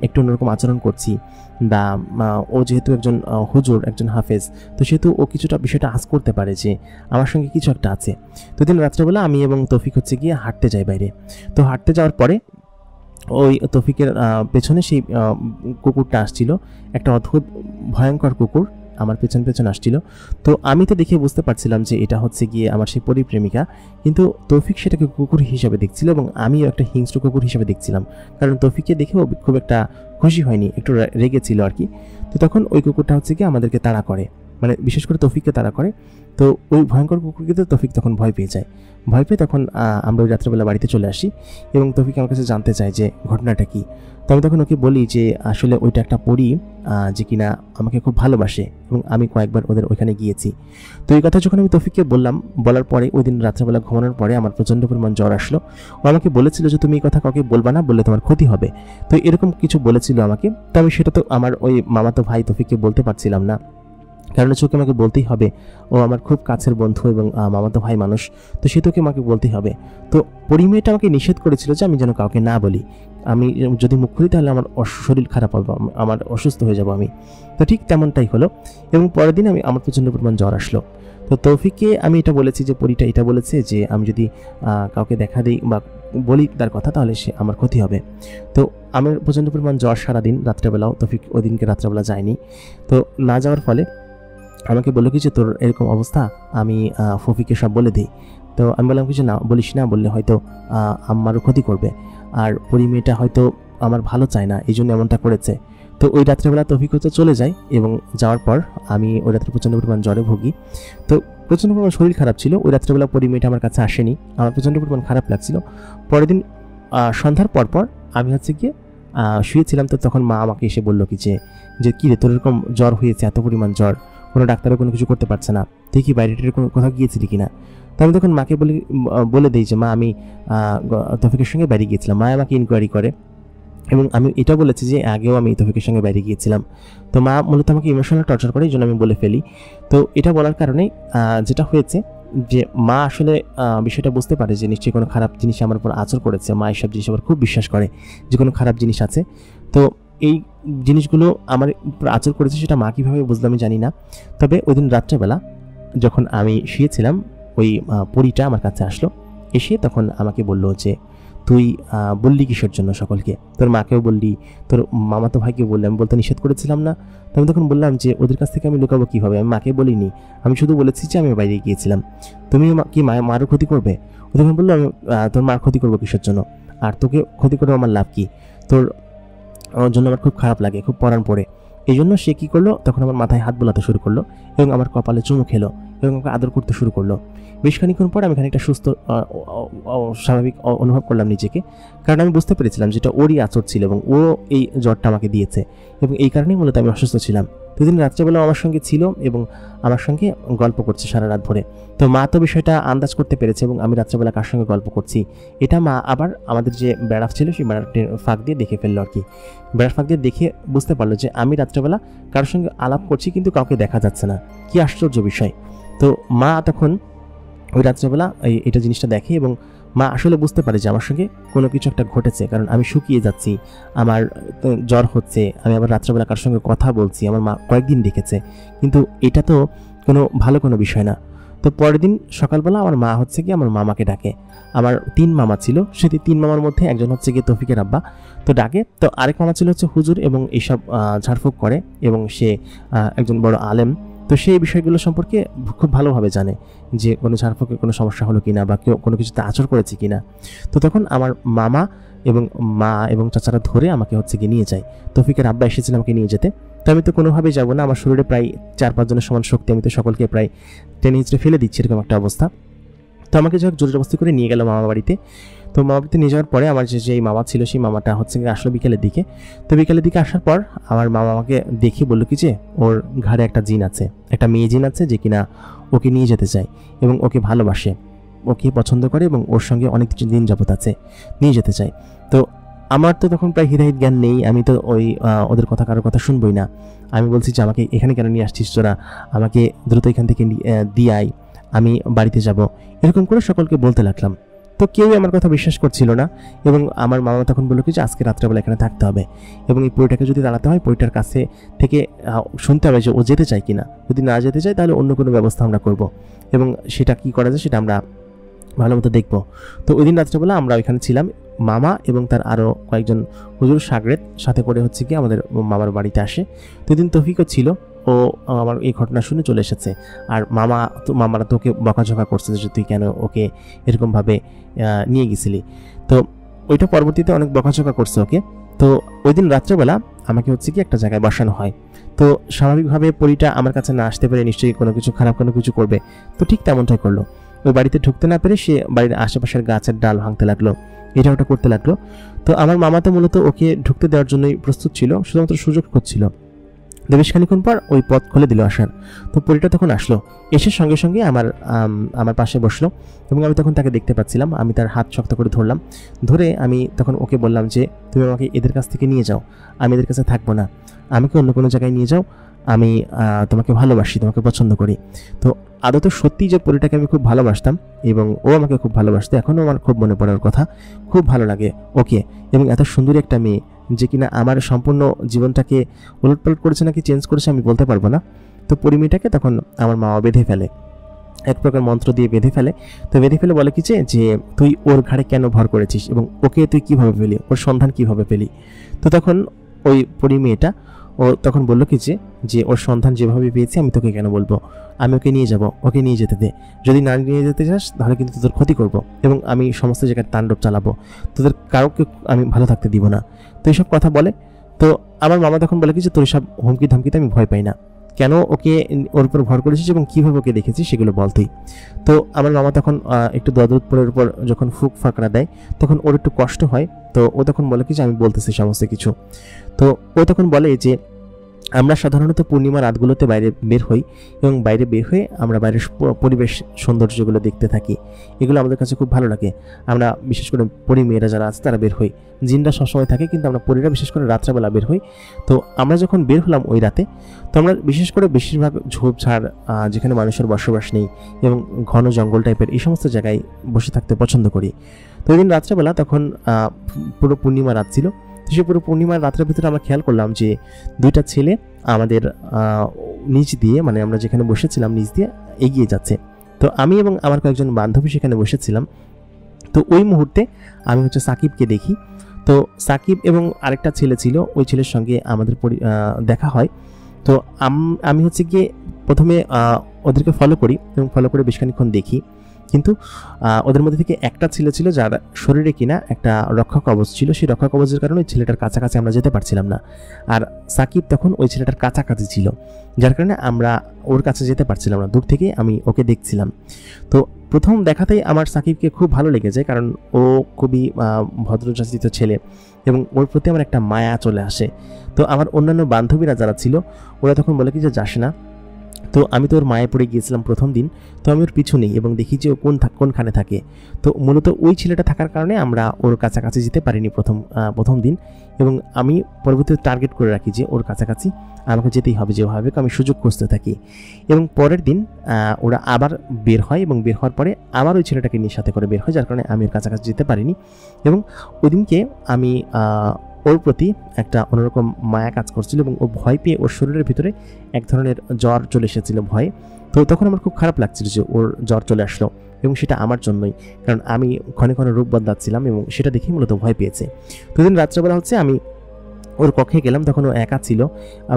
Speaker 1: একটু অন্যরকম আচরণ করছি, বা ও যেহেতু একজন হুজুর, একজন হাফেজ, তো সেহেতু ও কিছুটা বিষয়টা আজ করতে পারে যে আমার সঙ্গে কিছু একটা আছে। তো দিন রাত্রেবেলা আমি এবং তৌফিক হচ্ছে গিয়ে হাঁটতে যাই বাইরে। তো হাঁটতে যাওয়ার পরে ওই তৌফিকের পেছনে সেই কুকুরটা আসছিল, একটা অদ্ভুত ভয়ঙ্কর কুকুর আমার পেছন আসছিল। তো আমি তো দেখে বুঝতে পারছিলাম যে এটা হচ্ছে গিয়ে আমার সেই পরিপ্রেমিকা, কিন্তু তৌফিক সেটাকে কুকুর হিসেবে দেখছিল এবং আমিও একটা হিংস্র কুকুর হিসেবে দেখছিলাম, কারণ তৌফিককে দেখেও খুব একটা খুশি হয়নি, একটু রেগেছিল আর কি। তো তখন ওই কুকুরটা হচ্ছে গিয়ে আমাদেরকে তাড়া করে, মানে বিশেষ করে তৌফিককে তাড়া করে। তো ওই ভয়ঙ্কর কুকুরকে তো তৌফিক তখন ভয় পেয়ে যায়। ভয় পেয়ে তখন আমরা ওই রাত্রেবেলা বাড়িতে চলে আসি এবং তৌফিক আমার কাছে জানতে চায় যে ঘটনাটা কী। তো আমি তখন ওকে বলি যে আসলে ওইটা একটা পরী যে কিনা আমাকে খুব ভালোবাসে এবং আমি কয়েকবার ওদের ওইখানে গিয়েছি। তো এই কথা যখন আমি তৌফিককে বললাম, বলার পরে ওই দিন রাত্রেবেলা ঘুমানোর পরে আমার প্রচণ্ড পরিমাণ জ্বর আসলো। ও আমাকে বলেছিল যে তুমি এই কথা কাউকে বলবা না, বললে তোমার ক্ষতি হবে। তো এরকম কিছু বলেছিল আমাকে। তো আমি সেটা তো আমার ওই মামাতো ভাই তৌফিককে বলতে পারছিলাম না, কারণ চোখে আমাকে বলতেই হবে, ও আমার খুব কাছের বন্ধু এবং মামাতো ভাই মানুষ, তো সে তোকে আমাকে বলতেই হবে। তো পরিমেয়টা আমাকে নিষেধ করেছিল যে আমি যেন কাউকে না বলি, আমি যদি মুখ খুলি তাহলে আমার শরীর খারাপ হবে, আমার অসুস্থ হয়ে যাব আমি। তো ঠিক তেমনটাই হলো এবং পরের দিন আমার প্রচণ্ড পরিমাণ জ্বর আসলো। তো তৌফিককে আমি এটা বলেছি যে পরীটা এটা বলেছে যে আমি যদি কাউকে দেখা দিই বা বলি তার কথা তাহলে সে আমার ক্ষতি হবে। তো আমার প্রচণ্ড পরিমাণ জ্বর সারাদিন, রাত্রেবেলাও। তৌফিক ওই দিনকে রাত্রেবেলা যায়নি। তো না যাওয়ার ফলে আমাকে বললো কি যে তোর এরকম অবস্থা, আমি ফফিকে সব বলে দিই। তো আমি বললাম কি যে না বলিস না, বললে হয়তো আমারও ক্ষতি করবে, আর মেয়েটা হয়তো আমার ভালো চায় না, এই জন্য এমনটা করেছে। তো ওই রাত্রেবেলা তৌফিক হয়তো চলে যায়, এবং যাওয়ার পর আমি ওই রাত্রে প্রচণ্ড পরিমাণ জ্বরে ভুগি। তো প্রচণ্ড পরিমাণ শরীর খারাপ ছিল। ওই রাত্রেবেলা মেয়েটা আমার কাছে আসেনি, আমার প্রচণ্ড পরিমাণ খারাপ লাগছিল। পরের দিন সন্ধ্যার পরপর আমি হচ্ছে গিয়ে শুয়েছিলাম। তো তখন মা আমাকে এসে বললো কি যে কী রে, তোর এরকম জ্বর হয়েছে, এত পরিমাণ জ্বর, কোনো ডাক্তারও কোনো কিছু করতে পারছে না, তুই কি বাইরে কোনো কোথাও গিয়েছিলি কিনা? তো আমি তখন মাকে বলে দিই যে মা আমি তৌফিকের সঙ্গে বাইরে গিয়েছিলাম। মা আমাকে ইনকোয়ারি করে, এবং আমি এটা বলেছি যে আগেও আমি তৌফিকের সঙ্গে বাইরে গিয়েছিলাম। তো মা মূলত আমাকে ইমোশনাল টর্চার করে, এই জন্য আমি বলে ফেলি। তো এটা বলার কারণে যেটা হয়েছে যে মা আসলে বিষয়টা বুঝতে পারে যে নিশ্চয়ই কোনো খারাপ জিনিস আমার উপর আচর করেছে। মা এইসব জিনিস আবার খুব বিশ্বাস করে যে কোনো খারাপ জিনিস আছে। তো এই জিনিসগুলো আমার উপর আচর করেছে, সেটা মা কীভাবে বুঝলো আমি জানি না। তবে ওই দিন রাত্রেবেলা যখন আমি শুয়েছিলাম, ওই পরীটা আমার কাছে আসলো, এসে তখন আমাকে বললো যে তুই বললি কিসের জন্য সকলকে, তোর মাকেও বললি, তোর মামাতো ভাইকে বললি, আমি বলতে নিষেধ করেছিলাম না? তো আমি তখন বললাম যে ওদের কাছ থেকে আমি লুকাবো কীভাবে, আমি মাকে বলিনি, আমি শুধু বলেছি যে আমি বাইরে গিয়েছিলাম। তুমি কি মারও ক্ষতি করবে? ও তখন বললো আমি তোর মার ক্ষতি করবো কিসের জন্য, আর তোকে ক্ষতি করে আমার লাভ কি, তোর জন্য আমার খুব খারাপ লাগে, খুব পরাণ পড়ে। এই জন্য সে কী করলো, তখন আমার মাথায় হাত বোলাতে শুরু করলো এবং আমার কপালে চুমু খেলো এবং আমাকে আদর করতে শুরু করলো। বেশ খানিক্ষণ পর আমি খানিকটা সুস্থ স্বাভাবিক অনুভব করলাম নিজেকে, কারণ আমি বুঝতে পেরেছিলাম যেটা ওরই আচর ছিল এবং ও এই জ্বরটা আমাকে দিয়েছে, এবং এই কারণেই মূলত আমি অসুস্থ ছিলাম। দুদিন রাত্রেবেলা আমার সঙ্গে ছিল এবং আমার সঙ্গে গল্প করছে সারা রাত ভরে। তো মা তো বিষয়টা আন্দাজ করতে পেরেছে এবং আমি রাত্রেবেলা কার সঙ্গে গল্প করছি এটা মা আবার আমাদের যে বেড়া ছিল সেই বেড়াটির ফাঁক দিয়ে দেখে ফেললো আর কি। বেড়ার ফাঁক দিয়ে দেখে বুঝতে পারলো যে আমি রাত্রেবেলা কারোর সঙ্গে আলাপ করছি কিন্তু কাউকে দেখা যাচ্ছে না। কি আশ্চর্য বিষয়! তো মা তখন ওই রাত্রেবেলা এটা জিনিসটা দেখে এবং মা আসলে বুঝতে পারে যে আমার সঙ্গে কোনো কিছু একটা ঘটেছে, কারণ আমি শুকিয়ে যাচ্ছি, আমার জ্বর হচ্ছে, আমি আবার রাত্রেবেলা কার সঙ্গে কথা বলছি, আমার মা কয়েকদিন দেখেছে, কিন্তু এটা তো ভালো কোনো বিষয় না। তো পরের দিন সকালবেলা আমার মা হচ্ছে কি আমার মামাকে ডাকে। আমার 3 মামা ছিল, সেই 3 মামার মধ্যে একজন হচ্ছে গিয়ে তৌফিকের আব্বা, তো ডাকে। তো আরেক মামা ছিল হচ্ছে হুজুর এবং এইসব ঝাড়ফুঁক করে এবং সে একজন বড় আলেম। তো সেই বিষয়গুলো সম্পর্কে খুব ভালোভাবে জানে যে কোনো ঝাড়ফুঁকে কোনো সমস্যা হলো কিনা বা কেউ কোনো কিছুতে আচর করেছে কিনা। তো তখন আমার মামা এবং মা এবং চাচারা ধরে আমাকে হচ্ছে গিয়ে নিয়ে যায়। তৌফিকের আব্বা এসেছিল আমাকে নিয়ে যেতে। তো আমি তো কোনোভাবেই যাবো না, আমার শরীরে প্রায় 4-5 জনের সমান শক্তি, আমি তো সকলকে প্রায় টেনে হিঁচড়ে ফেলে দিচ্ছি, এরকম একটা অবস্থা। তো আমাকে যখন জোর জবরদস্তি করে নিয়ে গেল মামা বাড়িতে। তো মামা বাড়িতে নিয়ে যাওয়ার পরে আমার যেই মামা ছিল সেই মামাটা হচ্ছে গিয়ে আসলো বিকেলের দিকে। তো বিকেলের দিকে আসার পর আমার মামা আমাকে দেখে বললো কি যে ওর ঘাড়ে একটা জিন আছে, একটা মেয়ে জিন আছে যে কিনা ওকে নিয়ে যেতে চায় এবং ওকে ভালোবাসে, ওকে পছন্দ করে এবং ওর সঙ্গে অনেক দিন যাবত আছে, নিয়ে যেতে চায়। তো আমার তো তখন প্রায় হিতাহিত জ্ঞান নেই, আমি তো ওদের কথা কারোর কথা শুনবই না। আমি বলছি যে আমাকে এখানে কেন নিয়ে আসছিস তোরা, আমাকে দ্রুত এখান থেকে দিয়ে আয়, আমি বাড়িতে যাব, এরকম করে সকলকে বলতে লাগলাম। তো কেউই আমার কথা বিশ্বাস করছিল না এবং আমার মামা তখন বললো কি যে আজকে রাত্রেবেলা এখানে থাকতে হবে এবং এই পরীটাকে যদি দাঁড়াতে হয় পরীটার কাছে থেকে শুনতে হবে যে ও যেতে চায় কিনা, যদি না যেতে চায় তাহলে অন্য কোনো ব্যবস্থা আমরা করব এবং সেটা কি করা যায় সেটা আমরা ভালো মতো দেখবো। তো ওই দিন রাত্রেবেলা আমরা ওইখানে ছিলাম, মামা এবং তার আরও কয়েকজন হুজুর সাগরেদ সাথে করে হচ্ছে কি আমাদের মামার বাড়িতে আসে। তো দিন তৌফিকও ছিল, ও আমার এই ঘটনা শুনে চলে এসেছে। আর মামারা তো ওকে বকাঝকা করছে যে তুই কেন ওকে এরকমভাবে নিয়ে গেছিলি। তো ওইটা পরবর্তীতে অনেক বকাঝকা করছে ওকে। তো ওই দিন রাত্রেবেলা আমাকে হচ্ছে কি একটা জায়গায় বসানো হয়। তো স্বাভাবিকভাবে পরীটা আমার কাছে না আসতে পেরে নিশ্চয়ই কোনো কিছু খারাপ কোনো কিছু করবে, তো ঠিক তেমনটাই করলো। ওই বাড়িতে ঢুকতে না পেরে সে বাড়ির আশেপাশের গাছের ডাল ভাঙতে লাগলো, এটা ওটা করতে লাগলো। তো আমার মামা তো মূলত ওকে ঢুকতে দেওয়ার জন্যই প্রস্তুত ছিল, শুধুমাত্র সুযোগ খুঁজছিল। বেশ খানিক্ষণ পর ওই পথ খুলে দিল আসার। তো পরীটা তখন আসলো, এসে সঙ্গে সঙ্গে আমার পাশে বসলো এবং আমি তখন তাকে দেখতে পাচ্ছিলাম। আমি তার হাত শক্ত করে ধরলাম, ধরে আমি তখন ওকে বললাম যে তুমি আমাকে এদের কাছ থেকে নিয়ে যাও, আমি এদের কাছে থাকবো না, আমাকে অন্য কোনো জায়গায় নিয়ে যাও, আমি তোমাকে ভালোবাসি, তোমাকে পছন্দ করি। তো আদৌ তো সত্যি যে পরীটাকে আমি খুব ভালোবাসতাম এবং ও আমাকে খুব ভালোবাসতো, এখনও আমার খুব মনে পড়ার কথা, খুব ভালো লাগে ওকে। এবং এত সুন্দরী একটা মেয়ে যে কিনা আমার সম্পূর্ণ জীবনটাকে উলটপালট করেছে নাকি চেঞ্জ করেছে আমি বলতে পারবো না। তো পরিমেয়েটাকে তখন আমার মা বেঁধে ফেলে এক প্রকার মন্ত্র দিয়ে বেঁধে ফেলে। তো বেঁধে ফেলে বলে কি যে তুই ওর ঘাড়ে কেন ভর করেছিস এবং ওকে তুই কিভাবে পেলি, ওর সন্ধান কিভাবে পেলি। তো তখন ওই পরী মেয়েটা ও তখন বললো কি যে ওর সন্ধান যেভাবে পেয়েছি আমি তোকে কেন বলবো, আমি ওকে নিয়ে যাব, ওকে নিয়ে যেতে দে, যদি না নিয়ে যেতে চাস তাহলে কিন্তু তোদের ক্ষতি করব এবং আমি সমস্ত জায়গায় তাণ্ডব চালাবো, তোদের কাউকে আমি ভালো থাকতে দিব না। তো এইসব কথা বলে। তো আমার মামা তখন বলে কি যে তোর সব হুমকি ধামকিতে আমি ভয় পাই না, কেন ওকে ওর উপর ভর করেছিস এবং কীভাবে ওকে দেখেছিস সেগুলো বল তুই। তো আমার মামা তখন একটু দদরপুরের উপর যখন ফুক ফাঁকড়া দেয় তখন ওর একটু কষ্ট হয়। তো ও তখন বলে কি যে আমি বলতেছি সমস্ত কিছু। তো ও তখন বলে যে আমরা সাধারণত পূর্ণিমা রাতগুলোতে বাইরে বের হই এবং বাইরে বের হয়ে আমরা বাইরের পরিবেশ সৌন্দর্যগুলো দেখতে থাকি, এগুলো আমাদের কাছে খুব ভালো লাগে। আমরা বিশেষ করে পরী মেয়েরা যারা আছে তারা বের হই, জিনরা সবসময় থাকে কিন্তু আমরা পরীরা বিশেষ করে রাত্রেবেলা বের হই। তো আমরা যখন বের হলাম ওই রাতে, তো আমরা বিশেষ করে বেশিরভাগ ঝোপঝাড় যেখানে মানুষের বসবাস নেই এবং ঘন জঙ্গল টাইপের এই সমস্ত জায়গায় বসে থাকতে পছন্দ করি। তো ওই দিন রাত্রেবেলা তখন পুরো পূর্ণিমা রাত ছিল। তো সে পুরো পূর্ণিমার রাতের ভিতরে আমরা খেয়াল করলাম যে দুইটা ছেলে আমাদের নিচ দিয়ে, মানে আমরা যেখানে বসেছিলাম নিচ দিয়ে এগিয়ে যাচ্ছে। তো আমি এবং আমার কয়েকজন বান্ধবী সেখানে বসেছিলাম। তো ওই মুহূর্তে আমি হচ্ছে সাকিবকে দেখি। তো সাকিব এবং আরেকটা ছেলে ছিল, ওই ছেলের সঙ্গে আমাদের দেখা হয়। তো আমি হচ্ছে গিয়ে প্রথমে ওদেরকে ফলো করি এবং ফলো করে বেশ খানিকক্ষণ দেখি, কিন্তু ওদের মধ্যে থেকে একটা ছেলে ছিল যার শরীরে কিনা একটা রক্ষা কবচ ছিল। সেই রক্ষা কবচের কারণে ওই ছেলেটার কাছাকাছি আমরা যেতে পারছিলাম না। আর সাকিব তখন ওই ছেলেটার কাছাকাছি ছিল, যার কারণে আমরা ওর কাছে যেতে পারছিলাম না, দূর থেকে আমি ওকে দেখছিলাম। তো প্রথম দেখাতেই আমার সাকিবকে খুব ভালো লেগেছে, কারণ ও খুবই ভদ্রজাচিত ছেলে এবং ওর প্রতি আমার একটা মায়া চলে আসে। তো আমার অন্যান্য বান্ধবীরা যারা ছিল ওরা তখন বলে কি যে যাস না। তো আমি তো ওর মায়ে পড়ে গিয়েছিলাম প্রথম দিন। তো আমি ওর পিছু নেই এবং দেখি যে ও কোনখানে থাকে। তো মূলত ওই ছেলেটা থাকার কারণে আমরা ওর কাছাকাছি যেতে পারিনি প্রথম দিন, এবং আমি পরবর্তীতে টার্গেট করে রাখি যে ওর কাছাকাছি আমাকে যেতেই হবে, যেভাবে আমি সুযোগ খুঁজতে থাকি। এবং পরের দিন ওরা আবার বের হয় এবং বের হওয়ার পরে আবার ওই ছেলেটাকে নিয়ে সাথে করে বের হয়, যার কারণে আমি ওর কাছাকাছি যেতে পারিনি। এবং ওই দিনকে আমি ওর প্রতি একটা অন্যরকম মায়া কাজ করছিল এবং ও ভয় পেয়ে ওর শরীরের ভিতরে এক ধরনের জ্বর চলে এসেছিল ভয়ে। তো তখন আমার খুব খারাপ লাগছিল যে ওর জ্বর চলে আসলো, এবং সেটা আমার জন্যই, কারণ আমি ক্ষণে ক্ষণে রূপ বদলাচ্ছিলাম এবং সেটা দেখেই মূলত ভয় পেয়েছে। তো দিন রাত্রেবেলা হচ্ছে আমি ওর কক্ষে গেলাম, তখন ও একা ছিল,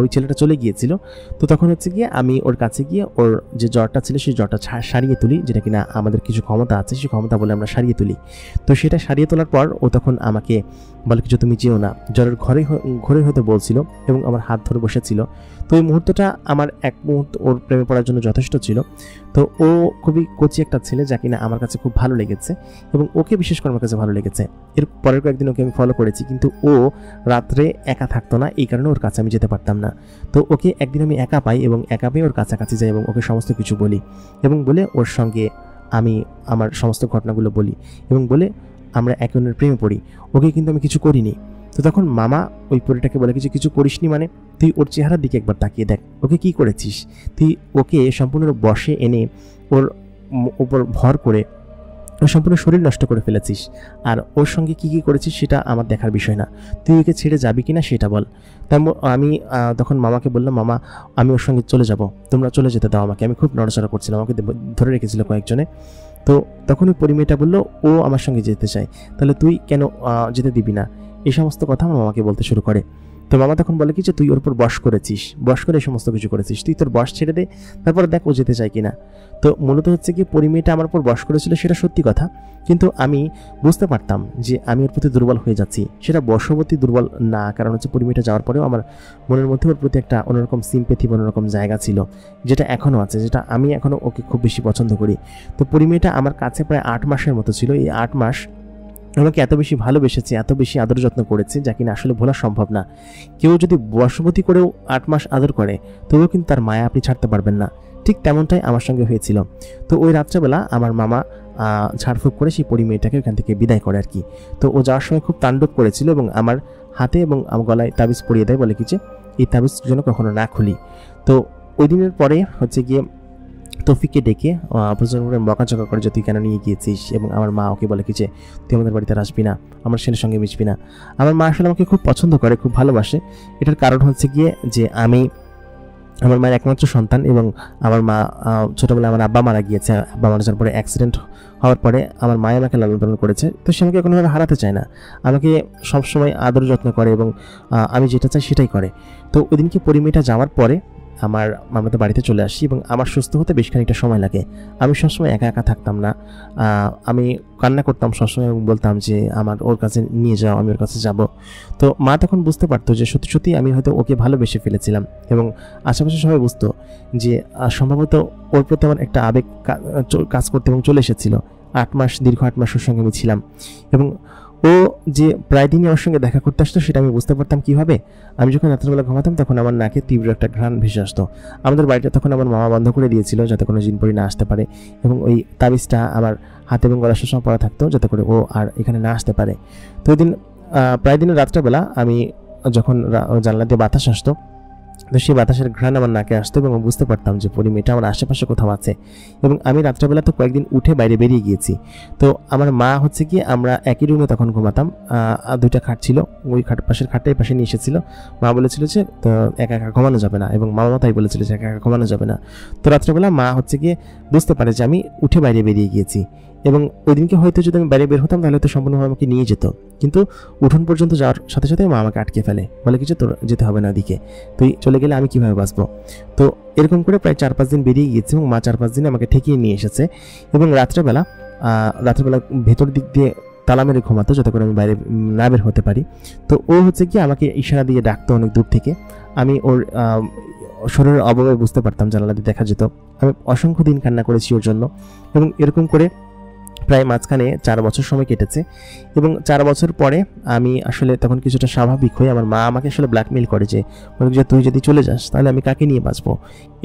Speaker 1: ওই ছেলেটা চলে গিয়েছিল। তো তখন হচ্ছে গিয়ে আমি ওর কাছে গিয়ে ওর যে জ্বরটা ছিল সেই জ্বরটা সারিয়ে তুলি, যেটা কিনা আমাদের কিছু ক্ষমতা আছে সেই ক্ষমতা বলে আমরা সারিয়ে তুলি। তো সেটা সারিয়ে তোলার পর ও তখন আমাকে বলে কিছু তুমি যেও না, জ্বরের ঘরে হয়তো বলছিল এবং আমার হাত ধরে বসেছিল। তো এই মুহূর্তটা আমার এক মুহূর্ত ওর প্রেমে পড়ার জন্য যথেষ্ট ছিল। তো ও খুবই কচি একটা ছেলে, যা কিনা আমার কাছে খুব ভালো লেগেছে এবং ওকে বিশেষ করে আমার কাছে ভালো লেগেছে। এর পরের কয়েকদিন ওকে আমি ফলো করেছি, কিন্তু ও রাত্রে একা থাকতো না, এই কারণে ওর কাছে আমি যেতে পারতাম না। তো ওকে একদিন আমি একা পাই এবং একা পেয়ে ওর কাছাকাছি যাই এবং ওকে সমস্ত কিছু বলি এবং বলে ওর সঙ্গে আমি আমার সমস্ত ঘটনাগুলো বলি এবং বলে আমরা একে অন্যের প্রেমে পড়ি। ওকে কিন্তু আমি কিছু করিনি। তো তখন মামা ওই পরীটাকে বলে কিছু করিসনি মানে, তুই ওর চেহারার দিকে একবার তাকিয়ে দেখ, ওকে কি করেছিস তুই, ওকে সম্পূর্ণ বশে এনে ওর উপর ভর করে সম্পূর্ণ শরীর নষ্ট করে ফেলেছিস, আর ওর সঙ্গে কি করেছিস সেটা আমার দেখার বিষয় না, তুই ওকে ছেড়ে যাবি কিনা সেটা বল। তাই আমি তখন মামাকে বললাম, মামা আমি ওর সঙ্গে চলে যাব, তোমরা চলে যেতে দাও আমাকে, আমি খুব নড়াচড়া করছিলাম, আমাকে ধরে রেখেছিল কয়েকজনে। তো তখন ওই পরিমেয়টা বললো ও আমার সঙ্গে যেতে চায়, তাহলে তুই কেন যেতে দিবি না, এই সমস্ত কথা আমার মামাকে বলতে শুরু করে। তো মামা তখন বলে কি যে তুই ওর উপর বশ করেছিস, বশ করে এই সমস্ত কিছু করেছিস, তুই তোর বশ ছেড়ে দে, তারপর দেখ ও যেতে চায় কিনা। তো মূলত হচ্ছে কি পরিমেয়টা আমার উপর বশ করেছিল সেটা সত্যি কথা, কিন্তু আমি বুঝতে পারতাম যে আমি ওর প্রতি দুর্বল হয়ে যাচ্ছি। সেটা বশবর্তী দুর্বল না, কারণ হচ্ছে পরিমেয়টা যাওয়ার পরেও আমার মনের মধ্যে ওর প্রতি একটা অন্যরকম সিম্প্যাথি, অন্যরকম জায়গা ছিল, যেটা এখনও আছে, যেটা আমি এখনও ওকে খুব বেশি পছন্দ করি। তো পরিমেয়টা আমার কাছে প্রায় 8 মাসের মতো ছিল। এই 8 মাস আমাকে এত বেশি ভালোবেসেছে, এত বেশি আদর যত্ন করেছে, যা কিনা আসলে ভোলা সম্ভব না। কেউ যদি বশবর্তী করেও 8 মাস আদর করে তবুও কিন্তু তার মায়া আপনি ছাড়তে পারবেন না। ঠিক তেমনটাই আমার সঙ্গে হয়েছিল। তো ওই রাত্রেবেলা আমার মামা ঝাড়ফুঁক করে সেই পরিমেয়টাকে ওখান থেকে বিদায় করে আর কি। তো ও যাওয়ার সময় খুব তাণ্ডব করেছিল এবং আমার হাতে এবং আমার গলায় তাবিজ পরিয়ে দেয়, বলে কি যে এই তাবিজ যেন কখনো না খুলি। তো ওই দিনের পরে হচ্ছে গিয়ে তৌফিককে ডেকে প্রচন্ড করে বকাঝকা করে যে তুই কেন নিয়ে গিয়েছিস, এবং আমার মা ওকে বলে কি যে তুই আমাদের বাড়িতে আসবি না, আমার ছেলের সঙ্গে মিশবি না। আমার মা আসলে আমাকে খুব পছন্দ করে, খুব ভালোবাসে। এটার কারণ হচ্ছে গিয়ে যে আমি আমার মায়ের একমাত্র সন্তান এবং আমার মা ছোটবেলায় আমার আব্বা মারা গিয়েছে। আব্বা মারা যাওয়ার পরে অ্যাক্সিডেন্ট হওয়ার পরে আমার মায়ে আমাকে লালন পালন করেছে। তো সে আমাকে কোনোভাবে হারাতে চায় না, আমাকে সবসময় আদর যত্ন করে এবং আমি যেটা চাই সেটাই করে। তো ওই দিনকে পরিমেয়টা যাওয়ার পরে আমরা তো বাড়িতে চলে আসি এবং আমার সুস্থ হতে বেশ খানিকটা সময় লাগে। আমি সবসময় একা একা থাকতাম না, আমি কান্না করতাম সবসময় এবং বলতাম যে আমার ওর কাছে নিয়ে যাও, আমি ওর কাছে যাব। তো মা তখন বুঝতে পারতো যে সত্যি সত্যি আমি হয়তো ওকে ভালোবেসে ফেলেছিলাম এবং আশেপাশে সবাই বুঝতো যে সম্ভবত ওর প্রতি আমার একটা আবেগ কাজ করতে এবং চলে এসেছিল। দীর্ঘ 8 মাস ওর সঙ্গে আমি ছিলাম এবং ও যে প্রায় দিনই আমার সঙ্গে দেখা করতে আসতো সেটা আমি বুঝতে পারতাম কীভাবে। আমি যখন রাত্রেবেলা ঘুমাতাম তখন আমার নাকে তীব্র একটা ঘ্রাণ ভেসে আসতো। আমাদের বাড়িটা তখন আমার মামা বন্ধ করে দিয়েছিল যাতে কোনো জিনপরি না আসতে পারে এবং ওই তাবিজটা আমার হাতে এবং গলার সবসময় পরা থাকতো যাতে করে ও আর এখানে না আসতে পারে। তো ওই দিন প্রায় দিনের রাত্রেবেলা আমি যখন জানলা দিয়ে বাতাস আসতো, তো সেই বাতাসের ঘ্রাণ আমার নাকে আসতো এবং বুঝতে পারতাম যে পরিমেয়টা আমার আশেপাশে কোথাও আছে। এবং আমি রাত্রেবেলা তো কয়েকদিন উঠে বাইরে বেরিয়ে গিয়েছি। তো আমার মা হচ্ছে কি, আমরা একই রুমে তখন ঘুমাতাম, 2টা খাট ছিল, ওই পাশের খাটটাই পাশে নিয়ে এসেছিল। মা বলেছিল যে একা একা ঘুমানো যাবে না এবং মামা তাই বলেছিল যে একা একা ঘুমানো যাবে না। তো রাত্রেবেলা মা হচ্ছে গিয়ে বুঝতে পারে যে আমি উঠে বাইরে বেরিয়ে গিয়েছি এবং ওই দিনকে হয়তো যদি আমি বাইরে বের হতাম তাহলে তো সম্পূর্ণভাবে আমাকে নিয়ে যেত, কিন্তু উঠোন পর্যন্ত যাওয়ার সাথে সাথে মা আমাকে আটকে ফেলে, বলে কিছু তোর যেতে হবে না ওদিকে, তুই চলে গেলে আমি কীভাবে বাঁচবো। তো এরকম করে প্রায় 4-5 দিন বেরিয়ে গিয়েছে এবং মা 4-5 দিনে আমাকে ঠেকিয়ে নিয়ে এসেছে এবং রাত্রেবেলা ভেতর দিক দিয়ে তালা মেরে ঘুমাতো যাতে করে আমি বাইরে না বের হতে পারি। তো ও হচ্ছে কি আমাকে ইশারা দিয়ে ডাকতো অনেক দূর থেকে, আমি ওর শরীরের অভাবে বুঝতে পারতাম, জানালা দিয়ে দেখা যেত। আমি অসংখ্য দিন কান্না করেছি ওর জন্য এবং এরকম করে প্রায় মাঝখানে 4 বছর সময় কেটেছে এবং 4 বছর পরে আমি আসলে তখন কিছুটা স্বাভাবিক হয়ে আমার মা আমাকে আসলে ব্ল্যাকমেল করে যে তুই যদি চলে যাস তাহলে আমি কাকে নিয়ে বাঁচবো।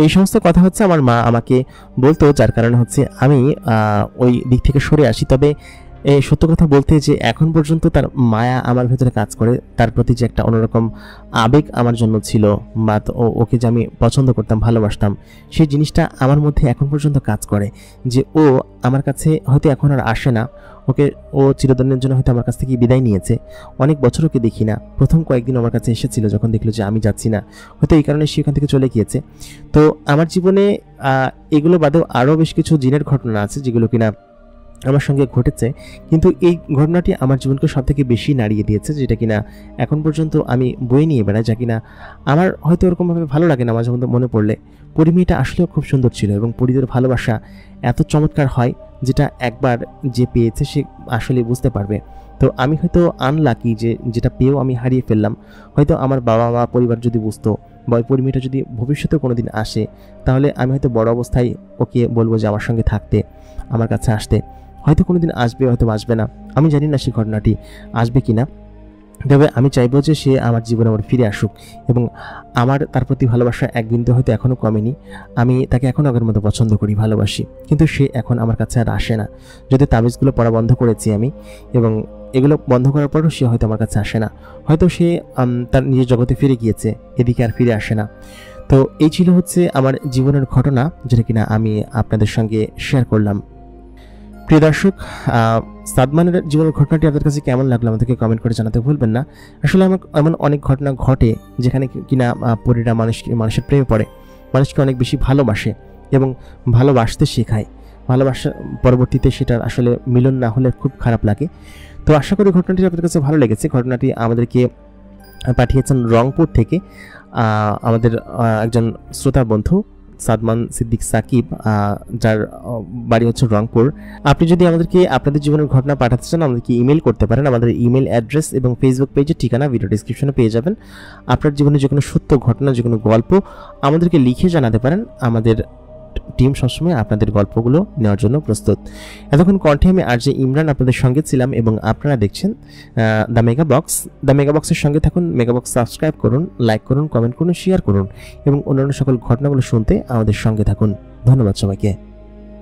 Speaker 1: এই সমস্ত কথা হচ্ছে আমার মা আমাকে বলতো, যার কারণে হচ্ছে আমি ওই দিক থেকে সরে আসি। তবে এই সত্য কথা বলতে যে এখন পর্যন্ত তার মায়া আমার ভেতরে কাজ করে, তার প্রতি যে একটা অন্যরকম আবেগ আমার জন্য ছিল বা ওকে যে আমি পছন্দ করতাম, ভালোবাসতাম, সেই জিনিসটা আমার মধ্যে এখন পর্যন্ত কাজ করে। যে ও আমার কাছে হয়তো এখন আর আসে না, ও চিরদিনের জন্য হয়তো আমার কাছ থেকে বিদায় নিয়েছে, অনেক বছর ওকে দেখি না। প্রথম কয়েকদিন আমার কাছে এসেছিল যখন দেখলো যে আমি যাচ্ছি না, হয়তো এই কারণে সে এখান থেকে চলে গিয়েছে। তো আমার জীবনে এগুলো বাদেও আরও বেশ কিছু জিনের ঘটনা আছে যেগুলো কিনা আমার সঙ্গে ঘটেছে, কিন্তু এই ঘটনাটি আমার জীবনকে সবথেকে বেশি নাড়িয়ে দিয়েছে, যেটা কিনা এখন পর্যন্ত আমি বয়ে নিয়ে বেড়াই, যা কিনা আমার হয়তো এরকমভাবে ভালো লাগে না মাঝে মধ্যে মনে পড়লে। পরিমেয়টা আসলেও খুব সুন্দর ছিল এবং পরিদের ভালোবাসা এত চমৎকার হয় যেটা একবার যে পেয়েছে সে আসলে বুঝতে পারবে। তো আমি হয়তো আনলাকি যে যেটা পেয়েও আমি হারিয়ে ফেললাম। হয়তো আমার বাবা মা পরিবার যদি বুঝতো বা ওই পরিমেয়টা যদি ভবিষ্যতে কোনো দিন আসে, তাহলে আমি হয়তো বড় অবস্থায় ওকে বলবো যে আমার সঙ্গে থাকতে, আমার কাছে আসতে। হয়তো কোনো দিন আসবে, হয়তো আসবে না, আমি জানি না সেই ঘটনাটি আসবে কি না। তবে আমি চাইবো যে সে আমার জীবনে আবার ফিরে আসুক এবং আমার তার প্রতি ভালোবাসা এক বিন্দু হয়তো এখনও কমেনি। আমি তাকে এখনও আগের মতো পছন্দ করি, ভালোবাসি, কিন্তু সে এখন আমার কাছে আর আসে না। যদি তাবিজগুলো পড়া বন্ধ করেছি আমি এবং এগুলো বন্ধ করার পরও সে হয়তো আমার কাছে আসে না, হয়তো সে তার নিজের জগতে ফিরে গিয়েছে, এদিকে আর ফিরে আসে না। তো এই ছিল হচ্ছে আমার জীবনের ঘটনা, যেটা কিনা আমি আপনাদের সঙ্গে শেয়ার করলাম। প্রিয় দর্শক, সাদমানের জীবনের ঘটনাটি আপনাদের কাছে কেমন লাগলো আমাদেরকে কমেন্ট করে জানাতে ভুলবেন না। আসলে এমন অনেক ঘটনা ঘটে যেখানে কিনা পরীরা মানুষের প্রেমে পড়ে, মানুষকে অনেক বেশি ভালোবাসে এবং ভালোবাসতে শেখায়। ভালোবাসা পরবর্তীতে সেটার আসলে মিলন না হলে খুব খারাপ লাগে। তো আশা করি ঘটনাটি আপনাদের কাছে ভালো লেগেছে। ঘটনাটি আমাদেরকে পাঠিয়েছেন রংপুর থেকে আমাদের একজন শ্রোতার বন্ধু সাদমান সিদ্দিক সাকিব, যার বাড়ি হচ্ছে রংপুর। আপনি যদি আমাদেরকে আপনাদের জীবনের ঘটনা পাঠাতে চান আমাদেরকে ইমেল করতে পারেন। আমাদের ইমেল অ্যাড্রেস এবং ফেসবুক পেজের ঠিকানা ভিডিও ডিসক্রিপশনে পেয়ে যাবেন। আপনার জীবনে যে কোনো সত্য ঘটনা, যে কোনো গল্প আমাদেরকে লিখে জানাতে পারেন। আমাদের টিম সবসময় আপনাদের গল্পগুলো নেওয়ার জন্য প্রস্তুত। এতক্ষণ কণ্ঠে আমি আরজে ইমরান আপনাদের সঙ্গে ছিলাম এবং আপনারা দেখছেন the mega box. The mega বক্সের সঙ্গে থাকুন, মেগা বক্স সাবস্ক্রাইব করুন, লাইক করুন, কমেন্ট করুন, শেয়ার করুন এবং অন্যান্য সকল ঘটনাগুলো শুনতে আমাদের সঙ্গে থাকুন। ধন্যবাদ সবাইকে।